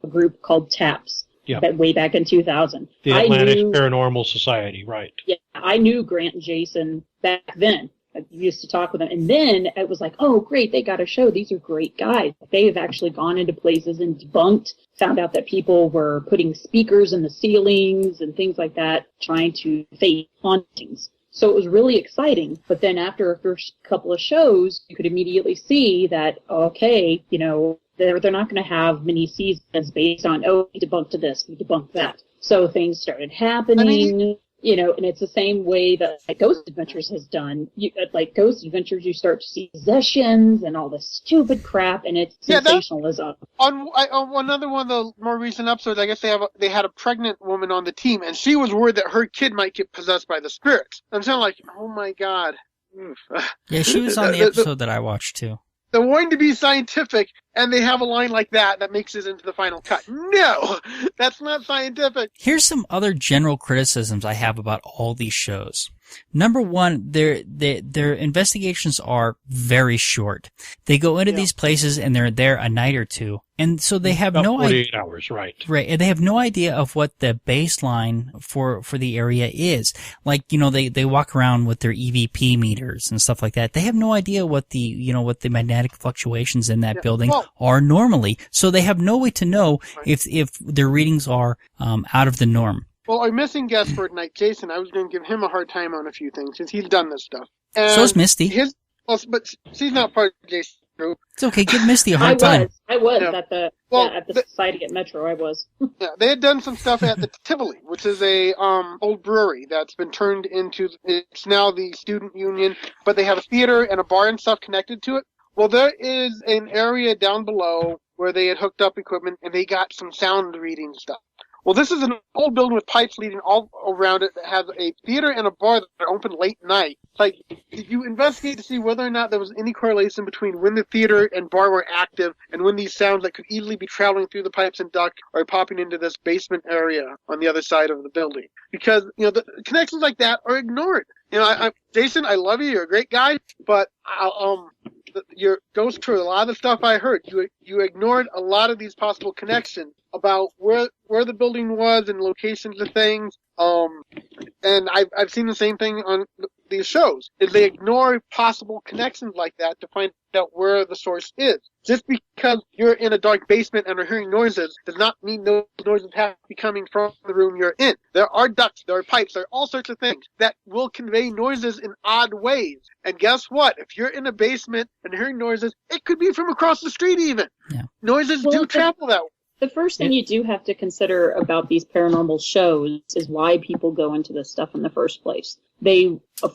group called TAPS. Yeah. That way back in 2000. The Atlantic Paranormal Society, right. Yeah, I knew Grant and Jason back then. I used to talk with them. And then it was like, oh, great, they got a show. These are great guys. They have actually gone into places and debunked, found out that people were putting speakers in the ceilings and things like that, trying to fake hauntings. So it was really exciting. But then after a first couple of shows, you could immediately see that, okay, they're not going to have mini seasons based on, we debunked this, we debunked that. So things started happening. And it's the same way that Ghost Adventures has done. Ghost Adventures, you start to see possessions and all this stupid crap, and it's sensationalism. On another one of the more recent episodes, I guess they had a pregnant woman on the team, and she was worried that her kid might get possessed by the spirits. I'm saying, like, oh my god. Yeah, she was on the episode that I watched too. They're wanting to be scientific, and they have a line like that makes it into the final cut. No! That's not scientific. Here's some other general criticisms I have about all these shows. Number one, their investigations are very short. They go into these places and they're there a night or two. And so they have no idea. 48 hours, right. Right. And they have no idea of what the baseline for the area is. Like, they walk around with their EVP meters and stuff like that. They have no idea what the magnetic fluctuations in that building are normally. So they have no way to know if their readings are out of the norm. Well, our missing guest for tonight, Jason, I was going to give him a hard time on a few things since he's done this stuff. And so is Misty. But she's not part of Jason's group. It's okay. Give Misty a hard time. I was at the Society at Metro. I was. Yeah, they had done some stuff at the Tivoli, which is a old brewery that's been turned into. It's now the student union, but they have a theater and a bar and stuff connected to it. Well, there is an area down below where they had hooked up equipment and they got some sound reading stuff. Well, this is an old building with pipes leading all around it that has a theater and a bar that are open late night. Like, did you investigate to see whether or not there was any correlation between when the theater and bar were active and when these sounds that could easily be traveling through the pipes and duct are popping into this basement area on the other side of the building? Because, the connections like that are ignored. Jason, I love you. You're a great guy, but your ghost tour, a lot of the stuff I heard, you ignored a lot of these possible connections about where the building was and locations of things. And I've seen the same thing on these shows, is they ignore possible connections like that to find out where the source is. Just because you're in a dark basement and are hearing noises does not mean those noises have to be coming from the room you're in. There are ducts, there are pipes, there are all sorts of things that will convey noises in odd ways. And guess what? If you're in a basement and hearing noises, it could be from across the street even. Yeah. Noises do travel that way. The first thing you do have to consider about these paranormal shows is why people go into this stuff in the first place.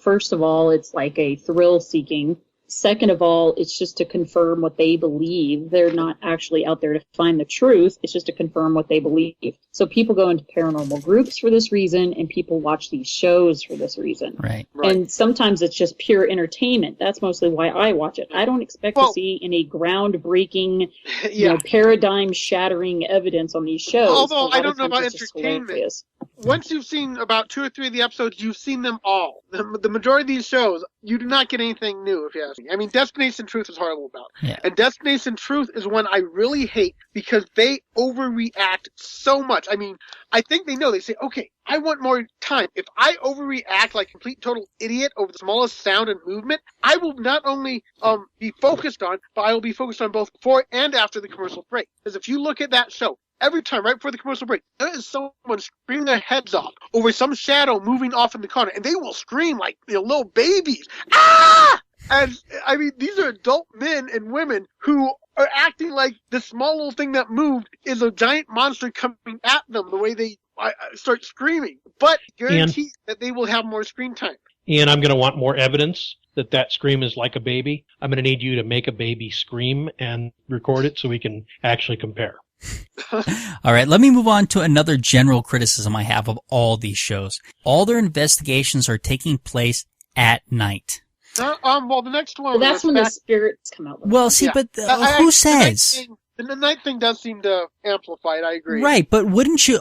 First of all, it's like a thrill-seeking. Second of all, it's just to confirm what they believe. They're not actually out there to find the truth. It's just to confirm what they believe. So people go into paranormal groups for this reason, and people watch these shows for this reason. Right. And sometimes it's just pure entertainment. That's mostly why I watch it. I don't expect to see any groundbreaking, paradigm-shattering evidence on these shows. Although I don't know about entertainment. Once you've seen about 2 or 3 of the episodes, you've seen them all. The majority of these shows, you do not get anything new, if you ask me. I mean, Destination Truth is horrible about. Yeah. And Destination Truth is one I really hate because they overreact so much. I mean, I think they know. They say, okay, I want more time. If I overreact like a complete total idiot over the smallest sound and movement, I will not only be focused on, but I will be focused on both before and after the commercial break. Because if you look at that show, every time, right before the commercial break, there is someone screaming their heads off over some shadow moving off in the corner, and they will scream like little babies. Ah! And, I mean, these are adult men and women who are acting like the small little thing that moved is a giant monster coming at them the way they start screaming. But guarantee that they will have more screen time. And I'm going to want more evidence that scream is like a baby. I'm going to need you to make a baby scream and record it so we can actually compare. All right, let me move on to another general criticism I have of all these shows. All their investigations are taking place at night. Well, the next one. Well, that's when the spirits come out. Well, see, but who says? The night thing does seem to amplify it, I agree. Right, but wouldn't you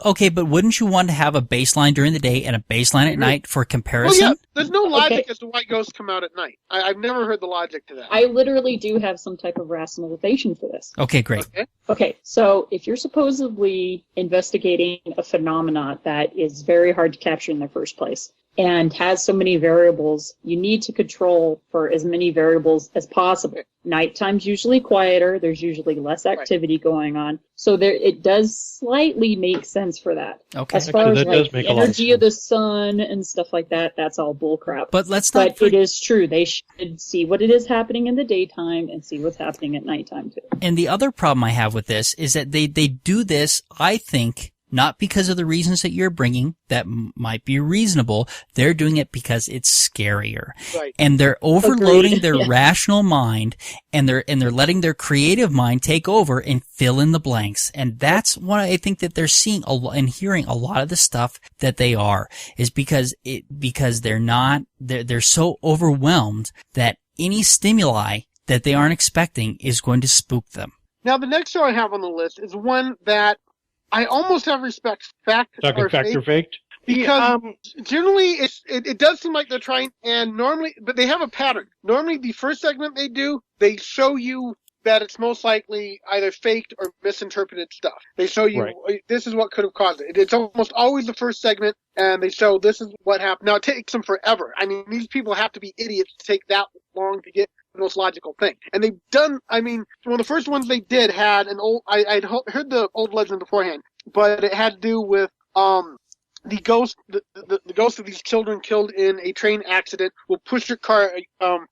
want to have a baseline during the day and a baseline at night for comparison? Well, yeah, there's no logic as to why ghosts come out at night. I've never heard the logic to that. I literally do have some type of rationalization for this. Okay, great. Okay, so if you're supposedly investigating a phenomena that is very hard to capture in the first place, and has so many variables, you need to control for as many variables as possible. Nighttime's usually quieter. There's usually less activity going on. So it does slightly make sense for that. Okay. As far Actually, as that does like make the a lot of energy of the sun and stuff like that, that's all bullcrap. But let's not. But it is true. They should see what it is happening in the daytime and see what's happening at nighttime too. And the other problem I have with this is that they do this, I think, not because of the reasons that you're bringing that might be reasonable. They're doing it because it's scarier. Right. And they're overloading Agreed. their Yeah. rational mind, and they're letting their creative mind take over and fill in the blanks. And that's what I think that they're seeing and hearing a lot of the stuff that they are, is because they're so overwhelmed that any stimuli that they aren't expecting is going to spook them. Now, the next show I have on the list is one that I almost have respect fact Talking or fact or fake, faked? because generally it does seem like they're trying, and normally, but they have a pattern. Normally, the first segment they do, they show you that it's most likely either faked or misinterpreted stuff. They show you this is what could have caused it. It's almost always the first segment, and they show this is what happened. Now, it takes them forever. I mean, these people have to be idiots to take that long to get the most logical thing. And they've done, I mean, one of the first ones they did had an old, I'd heard the old legend beforehand, but it had to do with the ghost of these children killed in a train accident will push your car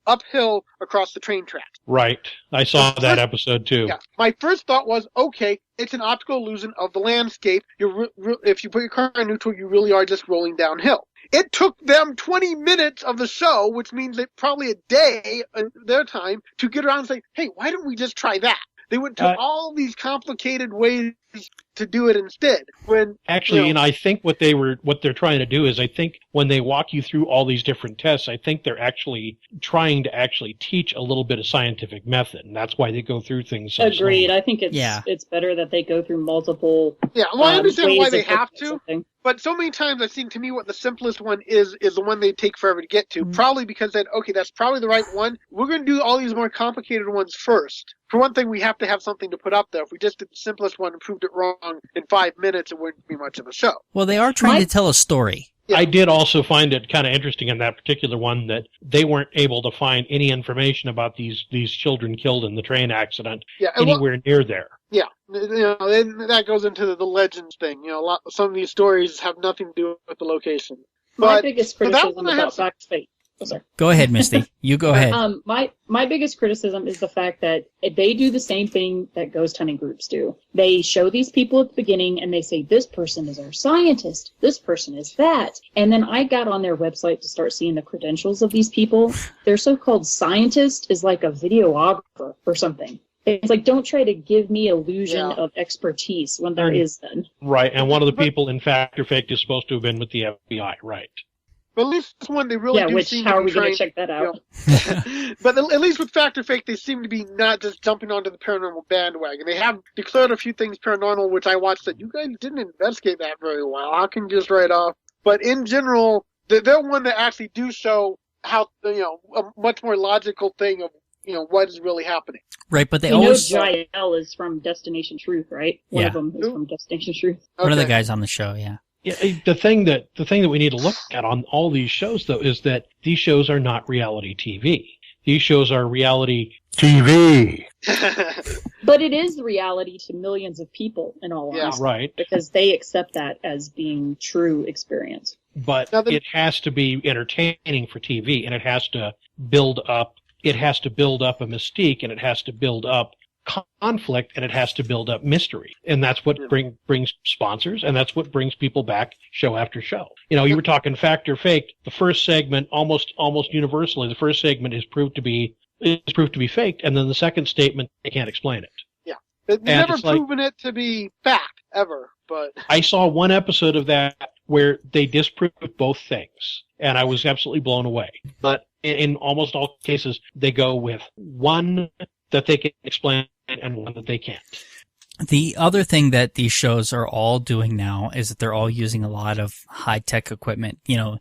uphill across the train tracks. Right. I saw that episode too. Yeah. My first thought was, okay, it's an optical illusion of the landscape. If you put your car in neutral, you really are just rolling downhill. It took them 20 minutes of the show, which means that probably a day in their time, to get around and say, hey, why don't we just try that? They went to all these complicated ways to do it instead. When actually, and I think what they're trying to do is, I think when they walk you through all these different tests, I think they're actually trying to actually teach a little bit of scientific method, and that's why they go through things. So Agreed. slowly. I think it's better that they go through multiple. Yeah, well, I understand ways why they of have looking at to. something. But so many times I think, to me, what the simplest one is the one they take forever to get to. Probably because that's probably the right one. We're going to do all these more complicated ones first. For one thing, we have to have something to put up there. If we just did the simplest one and proved it wrong in 5 minutes, it wouldn't be much of a show. Well, they are trying to tell a story. Yeah. I did also find it kind of interesting in that particular one that they weren't able to find any information about these children killed in the train accident anywhere near there. Yeah, and that goes into the legends thing. Some of these stories have nothing to do with the location. My biggest criticism about Fact Fake. Oh, sorry. Go ahead, Misty. You go ahead. My biggest criticism is the fact that they do the same thing that ghost hunting groups do. They show these people at the beginning and they say, this person is our scientist, this person is that. And then I got on their website to start seeing the credentials of these people. Their so-called scientist is like a videographer or something. It's like, don't try to give me illusion of expertise when there is none. Right, and one of the people in Fact or Faked is supposed to have been with the FBI, right? But at least this one, they really do seem to be how are we going trying, to check that out? But at least with Fact or Fake, they seem to be not just jumping onto the paranormal bandwagon. They have declared a few things paranormal, which I watched that you guys didn't investigate that very well. How can you just write off? But in general, they're one that actually do show how, a much more logical thing of, what is really happening. Right, but they you always... know Jael is from Destination Truth, right? One of them is from Destination Truth. One of the guys on the show, yeah. Yeah, the thing that we need to look at on all these shows, though, is that these shows are not reality TV. These shows are reality TV. But it is the reality to millions of people, in all honesty. Right. Because they accept that as being true experience. But it has to be entertaining for TV, and it has to build up a mystique, and it has to build up conflict, and it has to build up mystery. And that's what brings sponsors, and that's what brings people back show after show. You were talking Fact or Faked. The first segment, almost universally, the first segment is proved to be faked, and then the second statement, they can't explain it. Yeah. They've never proven it to be fact, ever. But I saw one episode of that where they disproved both things, and I was absolutely blown away. But in almost all cases, they go with one that they can explain and one that they can't. The other thing that these shows are all doing now is that they're all using a lot of high-tech equipment. They're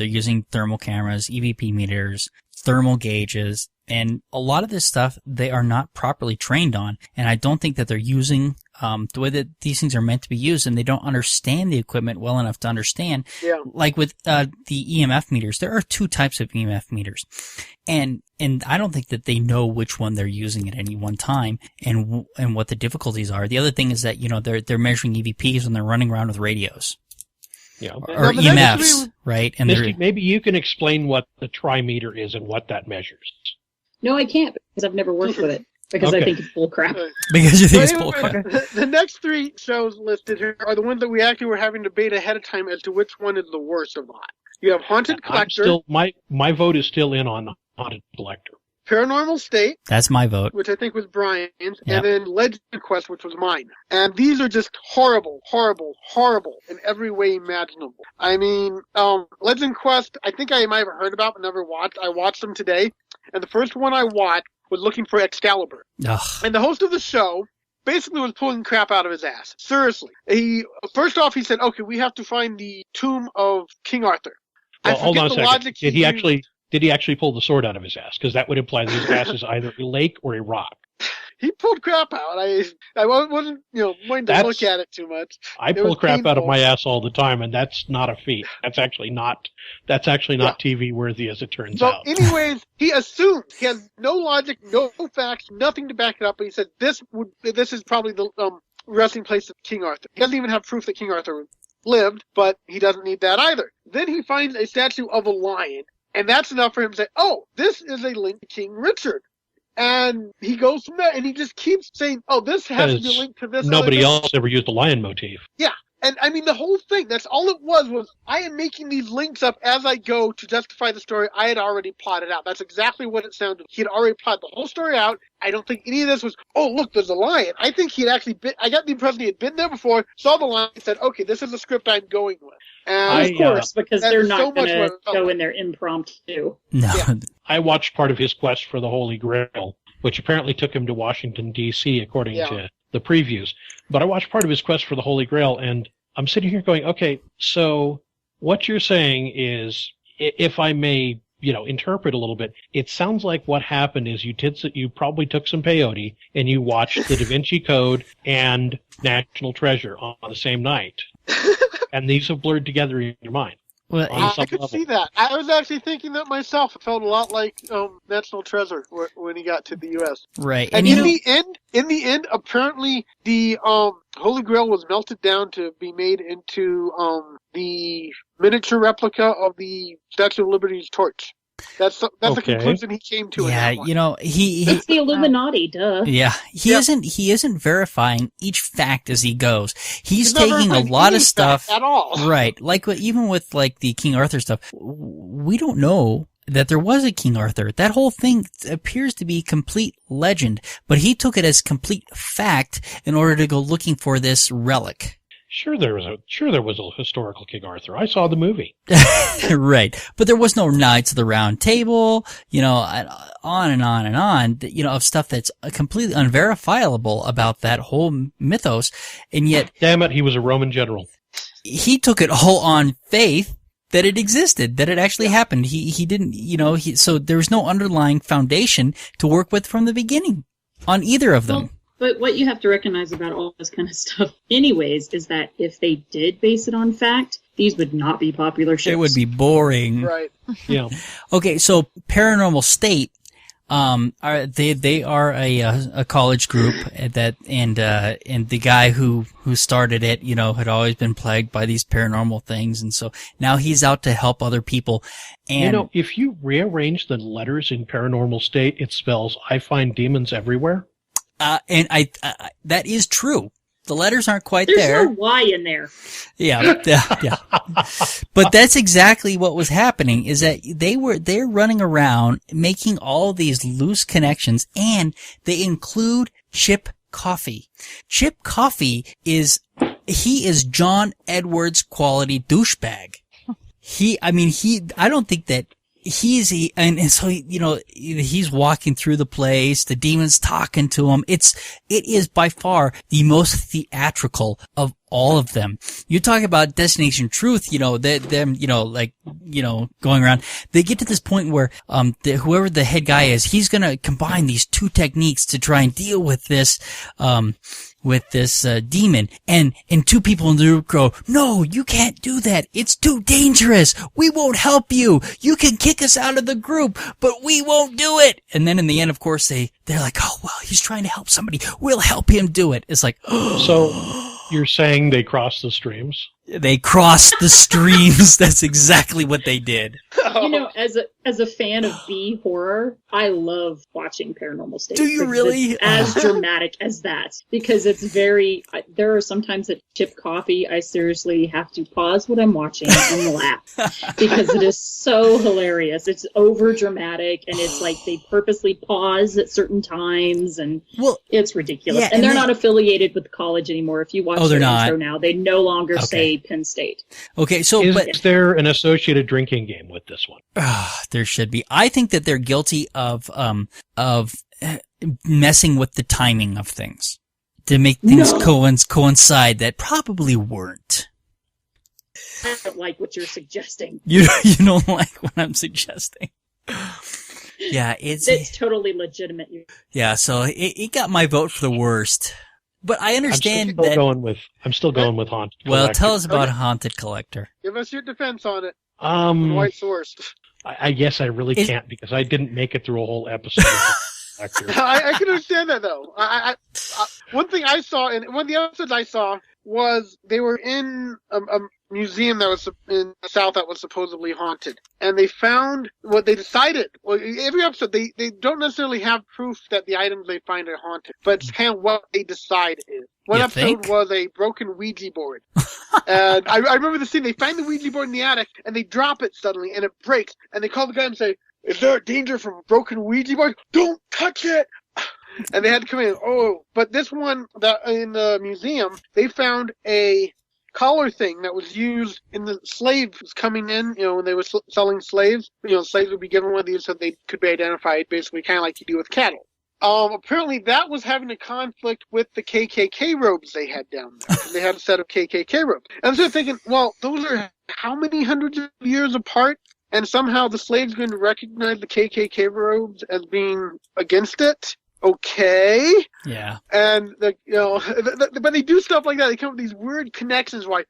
using thermal cameras, EVP meters, thermal gauges, and a lot of this stuff they are not properly trained on. And I don't think that they're using the way that these things are meant to be used, and they don't understand the equipment well enough to understand. Yeah. Like with the EMF meters, there are 2 types of EMF meters, and I don't think that they know which one they're using at any one time and what the difficulties are. The other thing is that they're measuring EVPs when they're running around with radios. Yeah. Or EMFs, right? And Misty, maybe you can explain what the trimeter is and what that measures. No, I can't because I've never worked with it. Because I think it's bull crap. Because you think it's Anyway, bullcrap. The next 3 shows listed here are the ones that we actually were having debate ahead of time as to which one is the worst of all. You have Haunted Collector. My vote is still in on Haunted Collector. Paranormal State, That's my vote. which I think was Brian's, Yep. and then Legend Quest, which was mine. And these are just horrible, horrible, horrible in every way imaginable. I mean, Legend Quest, I think I might have heard about but never watched. I watched them today, and the first one I watched was looking for Excalibur. Ugh. And the host of the show basically was pulling crap out of his ass. Seriously. First off, he said, okay, we have to find the tomb of King Arthur. Well, hold on a the second. logic Did used. he actually pull the sword out of his ass? Because that would imply that his ass is either a lake or a rock. He pulled crap out. I wasn't, wanting to look at it too much. I pull crap out of my ass all the time, and that's not a feat. That's actually not TV worthy, as it turns So, out. anyways, he assumed he has no logic, no facts, nothing to back it up. But he said this is probably the resting place of King Arthur. He doesn't even have proof that King Arthur lived, but he doesn't need that either. Then he finds a statue of a lion, and that's enough for him to say, "Oh, this is a link to King Richard." And he goes from there, and he just keeps saying, "Oh, this has to be linked to this." Nobody else ever used the lion motif. Yeah. And I mean, the whole thing, that's all it was I am making these links up as I go to justify the story I had already plotted out. That's exactly what it sounded. He had already plotted the whole story out. I don't think any of this was, oh, look, there's a lion. I think he had actually I got the impression he had been there before, saw the lion, and said, okay, this is the script I'm going with. And Of course, because they're so not going much to what it felt go like. in there impromptu. No. Yeah. I watched part of his quest for the Holy Grail, which apparently took him to Washington, D.C., according to the previews. But I watched part of his quest for the Holy Grail, and I'm sitting here going, okay, so what you're saying is, if I may, interpret a little bit, it sounds like what happened is you probably took some peyote and you watched the Da Vinci Code and National Treasure on the same night. And these have blurred together in your mind. Well, I could see that. I was actually thinking that myself. It felt a lot like National Treasure when he got to the U.S. right. And you in the end, apparently the Holy Grail was melted down to be made into the miniature replica of the Statue of Liberty's torch. That's the conclusion he came to. yeah, in that one. It's the Illuminati, duh. Yeah, he isn't verifying each fact as he goes. He's not taking a verifying lot any of stuff fact at all. right. Like even with like the King Arthur stuff, we don't know that there was a King Arthur. That whole thing appears to be complete legend, but he took it as complete fact in order to go looking for this relic. Sure, there was a historical King Arthur. I saw the movie. Right. But there was no Knights of the Round Table, on and on and on, of stuff that's completely unverifiable about that whole mythos. And yet, Damn it, he was a Roman general. he took it all on faith that it existed, that it actually happened. He didn't, so there was no underlying foundation to work with from the beginning on either of them. Well, but what you have to recognize about all this kind of stuff anyways is that if they did base it on fact, these would not be popular shows. It would be boring. Right. Yeah. Okay, so Paranormal State, they are a college group and the guy who started it, had always been plagued by these paranormal things, and so now he's out to help other people. And if you rearrange the letters in Paranormal State, it spells "I find demons everywhere." and that is true. The letters aren't quite There's there. no Y in there. Yeah. But that's exactly what was happening, is that they're running around making all these loose connections, and they include Chip Coffey. Chip Coffey is John Edwards quality douchebag. I don't think that and so, he's walking through the place, the demon's talking to him. It is by far the most theatrical of all of them. You talk about Destination Truth, them, going around. They get to this point where, whoever the head guy is, he's gonna combine these two techniques to try and deal with this, with this demon, and two people in the group go, "No, you can't do that. It's too dangerous. We won't help you. You can kick us out of the group, but we won't do it." And then in the end, of course, they're like, "Oh well, he's trying to help somebody. We'll help him do it." It's like, So you're saying they crossed the streams? they crossed the streams. That's exactly what they did. You know, as a fan of B horror, I love watching Paranormal State. Do you because really? It's as dramatic as that, because it's very. There are sometimes at Chip Coffee, I seriously have to pause what I'm watching and laugh because it is so hilarious. It's over dramatic, and it's like they purposely pause at certain times, and it's ridiculous. Yeah, and they're not affiliated with the college anymore. If you watch they're their not. intro now, they no longer say Penn State. Okay, so Is there an associated drinking game with this one? There should be. I think that they're guilty of messing with the timing of things to make things coincide that probably weren't. I don't like what you're suggesting. You don't like what I'm suggesting. Yeah, it's totally legitimate. Yeah, so it got my vote for the worst. But I understand that. I'm still going with Haunted Collector. Well, tell us about Haunted Collector. Give us your defense on it. White source. I guess I really can't because I didn't make it through a whole episode. I can understand that though. One thing I saw, and one of the episodes I saw was they were in a museum that was in the South that was supposedly haunted, and they found what they decided. Well, every episode they don't necessarily have proof that the items they find are haunted, but it's kind of what they decide is. One episode was a broken Ouija board. And I remember the scene. They find the Ouija board in the attic, and they drop it suddenly, and it breaks. And they call the guy and say, "Is there a danger from a broken Ouija board? Don't touch it!" And they had to come in. Oh, but this one that in the museum, they found a collar thing that was used in the slaves coming in, when they were selling slaves. Slaves would be given one of these so they could be identified, basically kind of like you do with cattle. Apparently that was having a conflict with the KKK robes they had down there. They had a set of KKK robes. And so thinking, well, those are how many hundreds of years apart? And somehow the slaves are going to recognize the KKK robes as being against it? Okay. Yeah. And, but they do stuff like that. They come up with these weird connections why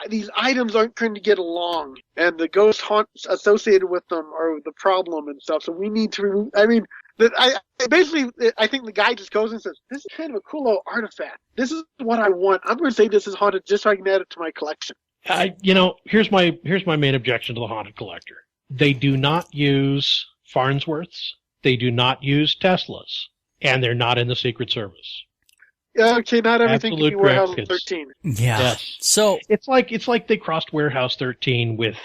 these items aren't going to get along. And the ghost haunts associated with them are the problem and stuff. So we need to remove, I think the guy just goes and says, "This is kind of a cool little artifact. This is what I want. I'm going to say this is haunted just so I can add it to my collection." Here's my main objection to the Haunted Collector. They do not use Farnsworths. They do not use Teslas. And they're not in the Secret Service. Yeah, okay, not everything Absolute can be Warehouse crickets. 13. Yeah. Yes. So it's like they crossed Warehouse 13 with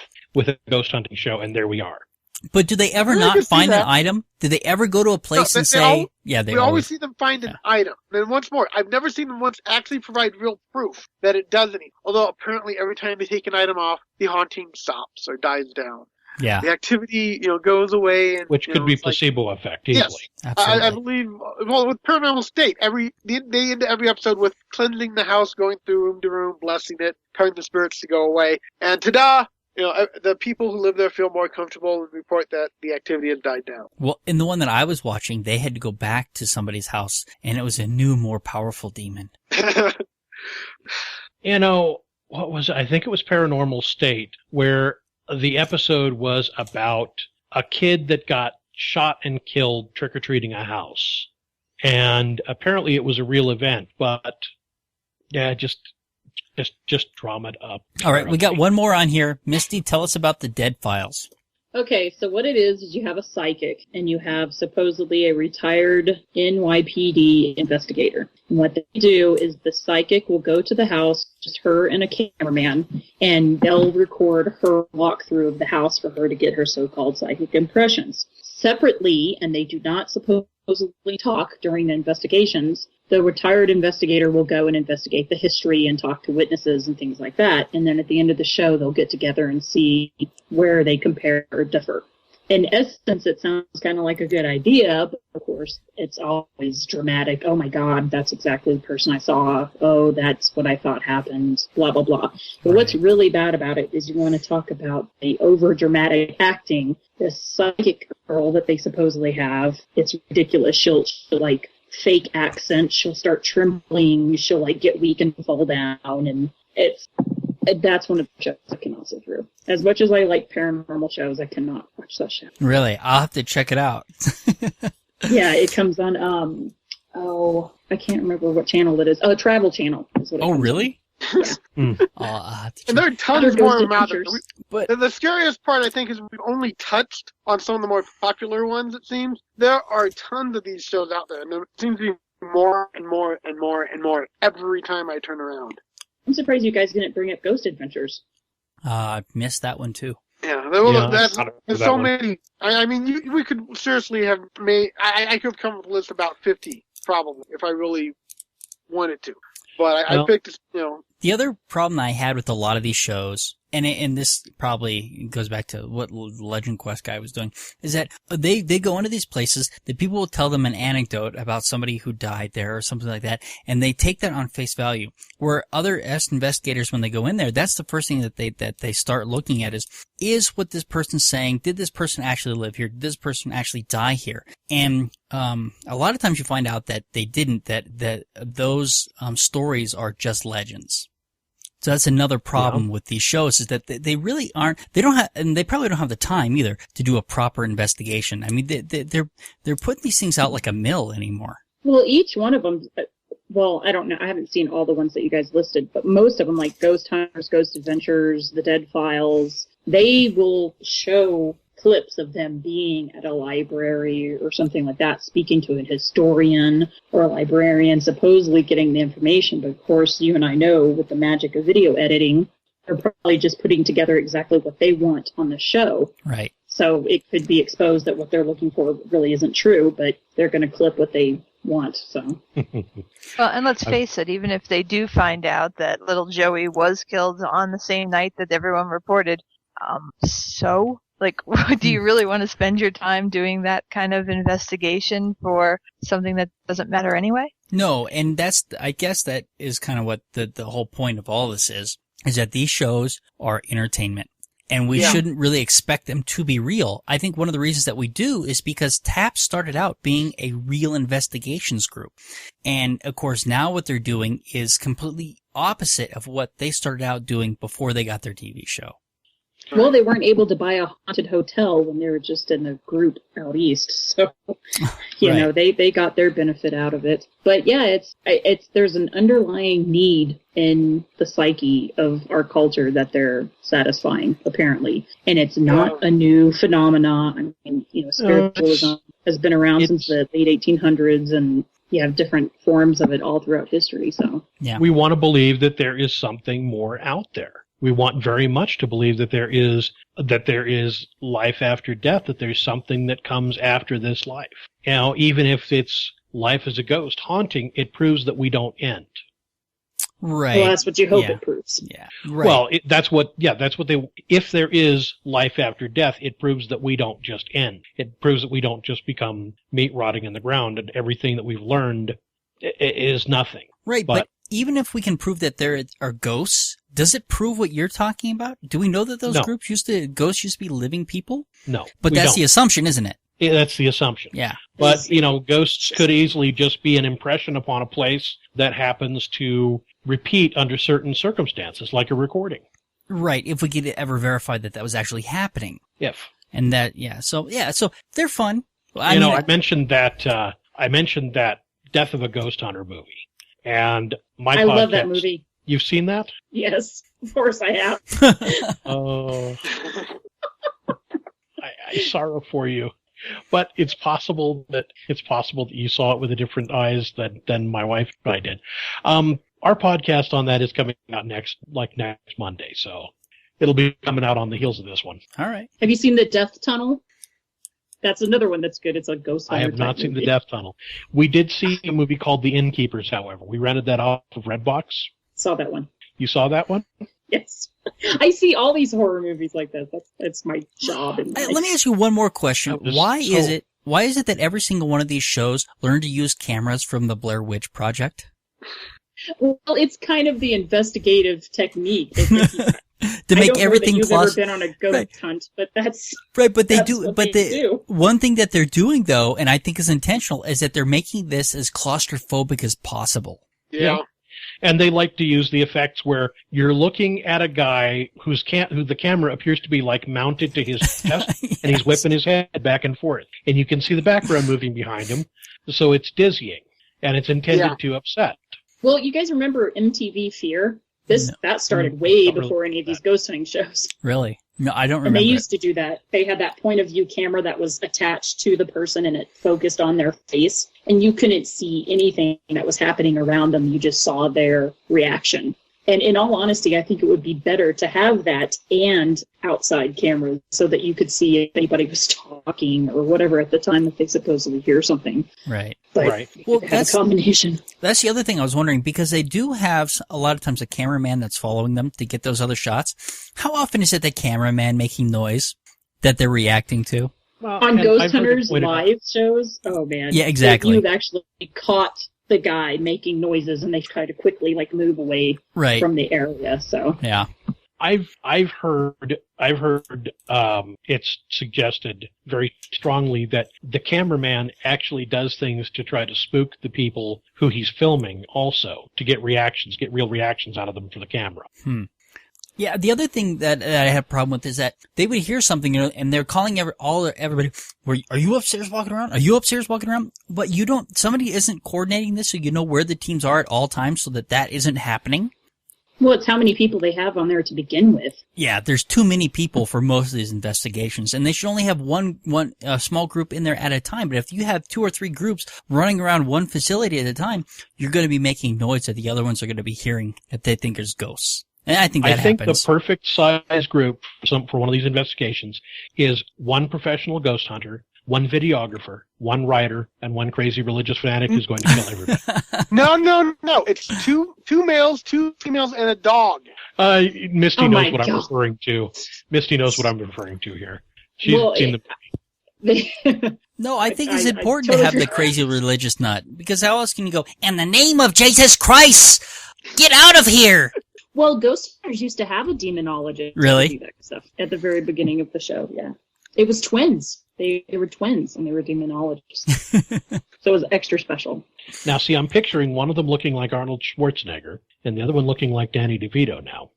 a ghost hunting show, and there we are. But do they ever not find an item? Do they ever go to a place and say, we always see them find an item. And once more, I've never seen them once actually provide real proof that it does anything. Although apparently every time they take an item off, the haunting stops or dies down. Yeah. The activity, goes away. And, which could be placebo effect, easily. Yes. I believe, with Paranormal State, they end every episode with cleansing the house, going through room to room, blessing it, telling the spirits to go away. And ta-da! The people who live there feel more comfortable and report that the activity has died down. Well, in the one that I was watching, they had to go back to somebody's house, and it was a new, more powerful demon. What was it? I think it was Paranormal State, where the episode was about a kid that got shot and killed trick-or-treating a house. And apparently it was a real event, but yeah, just drum it up. All right, we got one more on here. Misty, tell us about the Dead Files. Okay, so what it is you have a psychic, and you have supposedly a retired NYPD investigator. And what they do is the psychic will go to the house, just her and a cameraman, and they'll record her walkthrough of the house for her to get her so-called psychic impressions. Separately, and they do not supposedly talk during the investigations, the retired investigator will go and investigate the history and talk to witnesses and things like that. And then at the end of the show, they'll get together and see where they compare or differ. In essence, it sounds kind of like a good idea, but of course, it's always dramatic. Oh my God, that's exactly the person I saw. Oh, that's what I thought happened, blah, blah, blah. But what's really bad about it is you want to talk about the over-dramatic acting. This psychic girl that they supposedly have, it's ridiculous. She'll like fake accent. She'll start trembling. She'll like get weak and fall down, and that's one of the shows I cannot sit through. As much as I like paranormal shows, I cannot watch that show. Really? I'll have to check it out. Yeah, it comes on, I can't remember what channel it is. Oh, Travel Channel is what it Oh, comes really? on. Yeah. I'll have to check. And there are tons Other more Ghost out there. Adventures. But The scariest part, I think, is we've only touched on some of the more popular ones, it seems. There are tons of these shows out there, and there seems to be more and more and more and more every time I turn around. I'm surprised you guys didn't bring up Ghost Adventures. I missed that one too. Yeah, Yeah, there's that so one. many. I mean, we could seriously have made. I could have come up with a list about 50, probably, if I really wanted to. But I Well- picked, you know. The other problem I had with a lot of these shows, and this probably goes back to what Legend Quest guy was doing, is that they go into these places, the people will tell them an anecdote about somebody who died there or something like that, and they take that on face value. Where other investigators, when they go in there, that's the first thing that they start looking at is what this person's saying? Did this person actually live here? Did this person actually die here? And a lot of times you find out that they didn't, that those stories are just legends. So that's another problem with these shows, is that they really aren't, they don't have, and they probably don't have the time either to do a proper investigation. I mean, they're putting these things out like a mill anymore. Well, each one of them, well, I don't know. I haven't seen all the ones that you guys listed, but most of them, like Ghost Hunters, Ghost Adventures, The Dead Files, they will show clips of them being at a library or something like that, speaking to a historian or a librarian, supposedly getting the information. But of course, you and I know with the magic of video editing, they're probably just putting together exactly what they want on the show. Right. So it could be exposed that what they're looking for really isn't true, but they're going to clip what they want. So Well, and let's face it, even if they do find out that little Joey was killed on the same night that everyone reported, so, like, do you really want to spend your time doing that kind of investigation for something that doesn't matter anyway? No, and I guess that is kind of what the whole point of all this is that these shows are entertainment. And we shouldn't really expect them to be real. I think one of the reasons that we do is because TAP started out being a real investigations group. And of course, now what they're doing is completely opposite of what they started out doing before they got their TV show. well, they weren't able to buy a haunted hotel when they were just in a group out east. So, you know, they got their benefit out of it. But yeah, there's an underlying need in the psyche of our culture that they're satisfying, apparently. And it's not a new phenomenon. I mean, you know, spiritualism has been around since the late 1800s, and you have different forms of it all throughout history. So Yeah. We want to believe that there is something more out there. We want very much to believe that there is life after death, that there's something that comes after this life. You know, even if it's life as a ghost haunting, it proves that we don't end. Right. well, that's what you hope Yeah. it proves. Yeah. Right. Well, if there is life after death, it proves that we don't just end. It proves that we don't just become meat rotting in the ground, and everything that we've learned is nothing. right. But even if we can prove that there are ghosts, does it prove what you're talking about? Do we know that those No. ghosts used to be living people? No. But we that's don't. the assumption, isn't it? Yeah, that's the assumption. Yeah. But, you know, ghosts could easily just be an impression upon a place that happens to repeat under certain circumstances, like a recording. Right. If we could ever verify that was actually happening. If. And that, so they're fun. I mentioned that Death of a Ghost Hunter movie. And I love that movie. You've seen that? Yes, of course I have. Oh. I sorrow for you. But it's possible that you saw it with a different eyes than my wife and I did. Our podcast on that is coming out next Monday, so it'll be coming out on the heels of this one. All right. Have you seen The Death Tunnel? That's another one that's good. It's a ghost I hunter have not type seen movie. The Death Tunnel. We did see a movie called The Innkeepers, however. We rented that off of Redbox. Saw that one. You saw that one? Yes. I see all these horror movies like that. That's my job in life. Let me ask you one more question. That was Why is it that every single one of these shows learn to use cameras from the Blair Witch Project? Well, it's kind of the investigative technique. to I make don't know everything that you've claustrophobic. ever been on a ghost hunt, but that's Right, but they that's do. what But they do. one thing that they're doing though, and I think is intentional, is that they're making this as claustrophobic as possible. Yeah. And they like to use the effects where you're looking at a guy who the camera appears to be like mounted to his chest, and he's whipping his head back and forth, and you can see the background moving behind him, so it's dizzying, and it's intended to upset. Well, you guys remember MTV Fear? That started Not way really before any of these ghost hunting shows. Really? No, I don't And remember. they used to do that. They had that point of view camera that was attached to the person and it focused on their face. And you couldn't see anything that was happening around them. You just saw their reaction. And in all honesty, I think it would be better to have that and outside cameras so that you could see if anybody was talking or whatever at the time if they supposedly hear something. Right. But Right. Well, have a combination. That's the other thing I was wondering, because they do have a lot of times a cameraman that's following them to get those other shots. How often is it the cameraman making noise that they're reacting to? Well, On and Ghost I've heard it Hunters pointed out- live shows, oh man. Yeah, exactly. You've actually caught the guy making noises and they try to quickly move away Right. from the area. So Yeah. I've heard it's suggested very strongly that the cameraman actually does things to try to spook the people who he's filming also, to get real reactions out of them for the camera. Yeah, the other thing that I have a problem with is that they would hear something, and they're calling everybody, are you upstairs walking around? Are you upstairs walking around? But somebody isn't coordinating this so you know where the teams are at all times so that isn't happening. well, it's how many people they have on there to begin with. Yeah, there's too many people for most of these investigations, and they should only have one small group in there at a time. But if you have 2 or 3 groups running around one facility at a time, you're going to be making noise that the other ones are going to be hearing that they think is ghosts. And I think that happens. The perfect size group for one of these investigations is one professional ghost hunter, one videographer, one writer, and one crazy religious fanatic who's going to kill everybody. No. It's two males, 2 females, and a dog. Misty Oh knows my what I'm God. referring to. Misty knows what I'm referring to here. She's Well, seen the. No, I think it's I important totally to have the agree. crazy religious nut, because how else can you go, in the name of Jesus Christ, get out of here? Well, Ghost Hunters used to have a demonologist. Really? Do that stuff at the very beginning of the show, yeah. It was twins. They were twins, and they were demonologists. So it was extra special. Now, see, I'm picturing one of them looking like Arnold Schwarzenegger, and the other one looking like Danny DeVito now.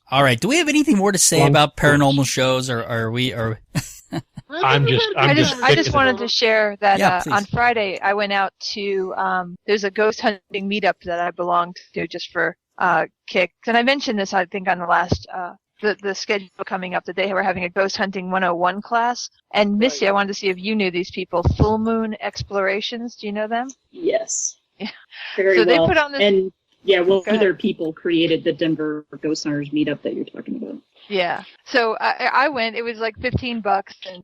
All right, do we have anything more to say Wrong about course. paranormal shows, or are we, or... I'm just I thinking just wanted to share that Yeah, please. on Friday I went out to there's a ghost hunting meetup that I belonged to just for kicks, and I mentioned this I think on the last the schedule coming up that they were having a ghost hunting 101 class. And Missy, I wanted to see if you knew these people. Full Moon Explorations, do you know them? Yes. Yeah. Very So they well. put on this- And yeah, well, Go ahead. other people created the Denver Ghost Hunters meetup that you're talking about. Yeah. So I went. It was like $15, and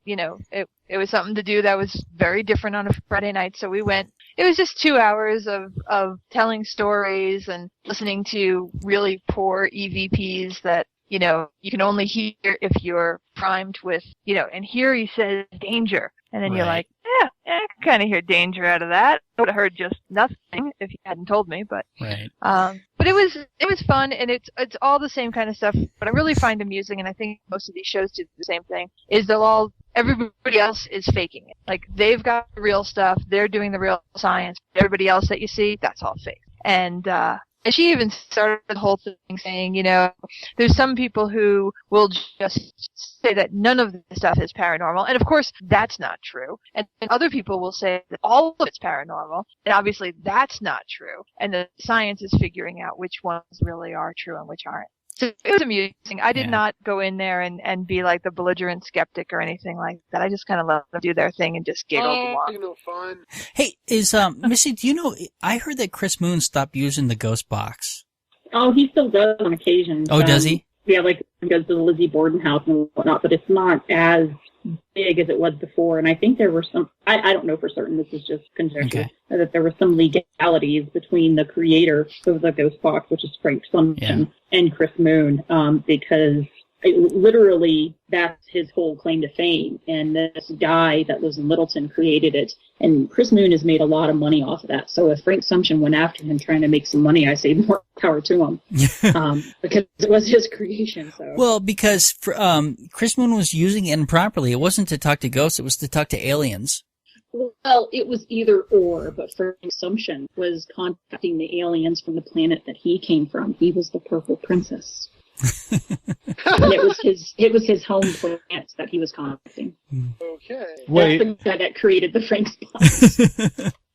it was something to do that was very different on a Friday night. So we went. It was just 2 hours of telling stories and listening to really poor EVPs that you can only hear if you're primed with And here he says danger, and then you're Right. like, I can kind of hear danger out of that. I would have heard just nothing if you hadn't told me, but. Right. But it was fun, and it's all the same kind of stuff. What I really find amusing, and I think most of these shows do the same thing, is everybody else is faking it. Like, they've got the real stuff, they're doing the real science. Everybody else that you see, that's all fake. And she even started the whole thing saying, there's some people who will just say that none of this stuff is paranormal. And of course, that's not true. And other people will say that all of it's paranormal. And obviously, that's not true. And the science is figuring out which ones really are true and which aren't. So it was amusing. I did Yeah. not go in there and be like the belligerent skeptic or anything like that. I just kind of let them do their thing and just giggled along. No fun. Hey, Missy, do you know, I heard that Chris Moon stopped using the ghost box. Oh, he still does on occasion. Oh, does he? Yeah, like he goes to the Lizzie Borden house and whatnot, but it's not as big as it was before. And I think there were some, I don't know for certain, this is just conjecture, Okay. that there were some legalities between the creator of the Ghost Box, which is Frank Sumption, and Chris Moon, because literally, that's his whole claim to fame. And this guy that lives in Littleton created it. And Chris Moon has made a lot of money off of that. So if Frank Sumption went after him trying to make some money, I say more power to him. Because it was his creation. So. Well, because Chris Moon was using it improperly. It wasn't to talk to ghosts. It was to talk to aliens. Well, it was either or, but Frank Sumption was contacting the aliens from the planet that he came from. He was the Purple Princess. And it was his home planet that he was contacting. Okay. Wait, That's the guy that created the Frank Spots.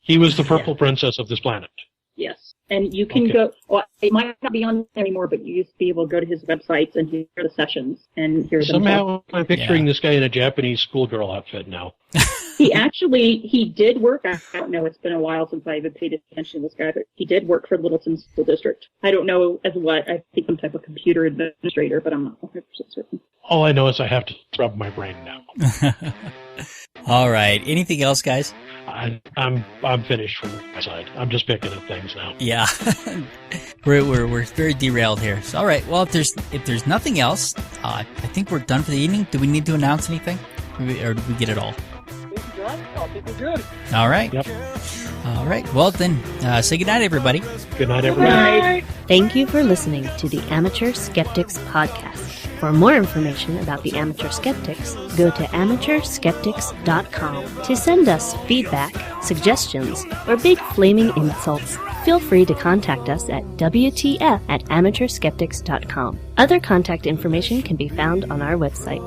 he was the Purple Princess of this planet. Yes. And you can go, well, it might not be on anymore, but you used to be able to go to his websites and hear the sessions and hear them. Somehow I'm picturing this guy in a Japanese schoolgirl outfit now. He did work, I don't know, it's been a while since I even paid attention to this guy, but he did work for Littleton School District. I don't know as what, I think some type of computer administrator, but I'm not 100% certain. All I know is I have to scrub my brain now. All right. Anything else, guys? I'm finished from my side. I'm just picking at things now. Yeah. we're very derailed here. So, all right. Well, if there's nothing else, I think we're done for the evening. Do we need to announce anything? Or did we get it all? I think we're good. All right. Yep. All right. Well, then, say goodnight, everybody. Good night, everybody. Thank you for listening to the Amateur Skeptics Podcast. For more information about the Amateur Skeptics, go to amateurskeptics.com. To send us feedback, suggestions, or big flaming insults, feel free to contact us at WTF@amateurskeptics.com. Other contact information can be found on our website.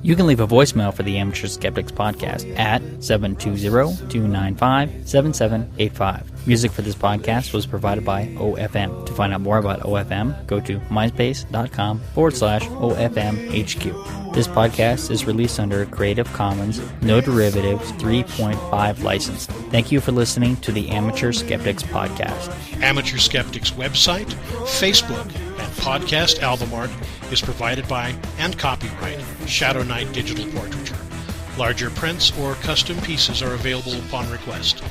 You can leave a voicemail for the Amateur Skeptics Podcast at 720-295-7785. Music for this podcast was provided by OFM. To find out more about OFM, go to myspace.com/OFMHQ. This podcast is released under a Creative Commons, No Derivatives 3.5 license. Thank you for listening to the Amateur Skeptics Podcast. Amateur Skeptics website, Facebook, and podcast album art is provided by and copyright Shadow Knight Digital Portraiture. Larger prints or custom pieces are available upon request.